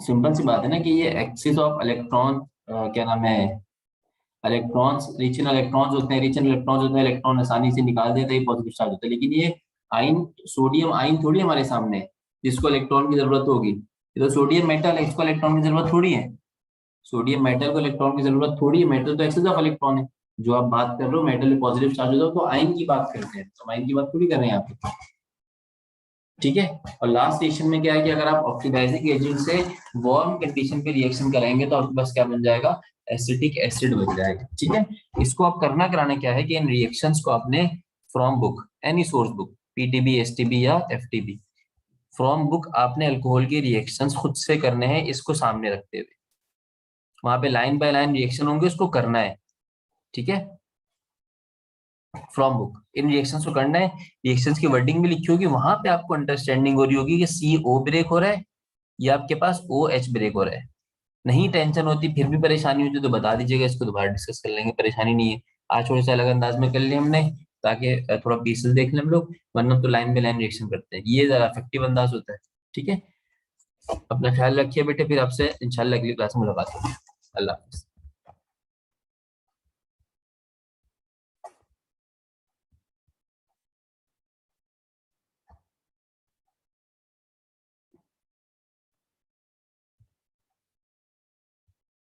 सिंपल सी बात है ना कि ये एक्सिस ऑफ इलेक्ट्रॉन, क्या नाम है, इलेक्ट्रॉन्स, रिच इन इलेक्ट्रॉन्स होते हैं, रिच इन इलेक्ट्रॉन्स होते हैं, इलेक्ट्रॉन आसानी से निकाल देते हैं, पॉजिटिव चार्ज होता है। लेकिन ये आइन, सोडियम आइन थोड़ी हमारे सामने है जिसको इलेक्ट्रॉन की जरूरत होगी, ये तो सोडियम मेटल है, इसको इलेक्ट्रॉन की जरूरत थोड़ी है। सोडियम मेटल को इलेक्ट्रॉन की जरूरत थोड़ी है, मेटल तो एक्सेस ऑफ इलेक्ट्रॉन है। जो आप बात कर रहे हो मेटल में पॉजिटिव चार्ज होता है तो आयन की बात करते हैं, तो आयन की बात थोड़ी कर रहे हैं यहाँ पे। ठीक है। और लास्ट स्टेशन में क्या है कि अगर आप ऑक्सीडाइजिंग एजेंट से वार्म कंडीशन पे रिएक्शन कराएंगे तो आपके पास क्या बन जाएगा, एसिटिक एसिड बन जाएगा। ठीक है। इसको आप करना कराना क्या है कि इन रिएक्शंस को आपने from book, any source book, PTB STB या एफटीबी, फ्रॉम बुक आपने अल्कोहल के रिएक्शंस खुद से करने हैं, इसको सामने रखते हुए। वहां पे लाइन बाय लाइन रिएक्शन होंगे, उसको करना है। ठीक है। फ्रॉम बुक इन रिएक्शंस को करना है, रिएक्शंस की वर्डिंग भी लिखी होगी, वहां पे आपको अंडरस्टैंडिंग हो रही होगी कि CO ब्रेक हो रहा है या आपके पास OH ब्रेक हो रहा है। नहीं टेंशन होती, फिर भी परेशानी होती तो बता दीजिएगा, इसको दोबारा डिस्कस कर लेंगे, परेशानी नहीं है। आज थोड़े से अलग अंदाज में कर लिया हमने ताकि थोड़ा पीसेस देख लें हम लोग, वरना तो लाइन बाय लाइन रिएक्शन करते हैं, ये ज्यादा इफेक्टिव अंदाज होता है। ठीक है। अपना ख्याल रखिए बेटे, फिर आपसे इंशाल्लाह अगली क्लास में मुलाकात होगी। अल्लाह हाफिज़।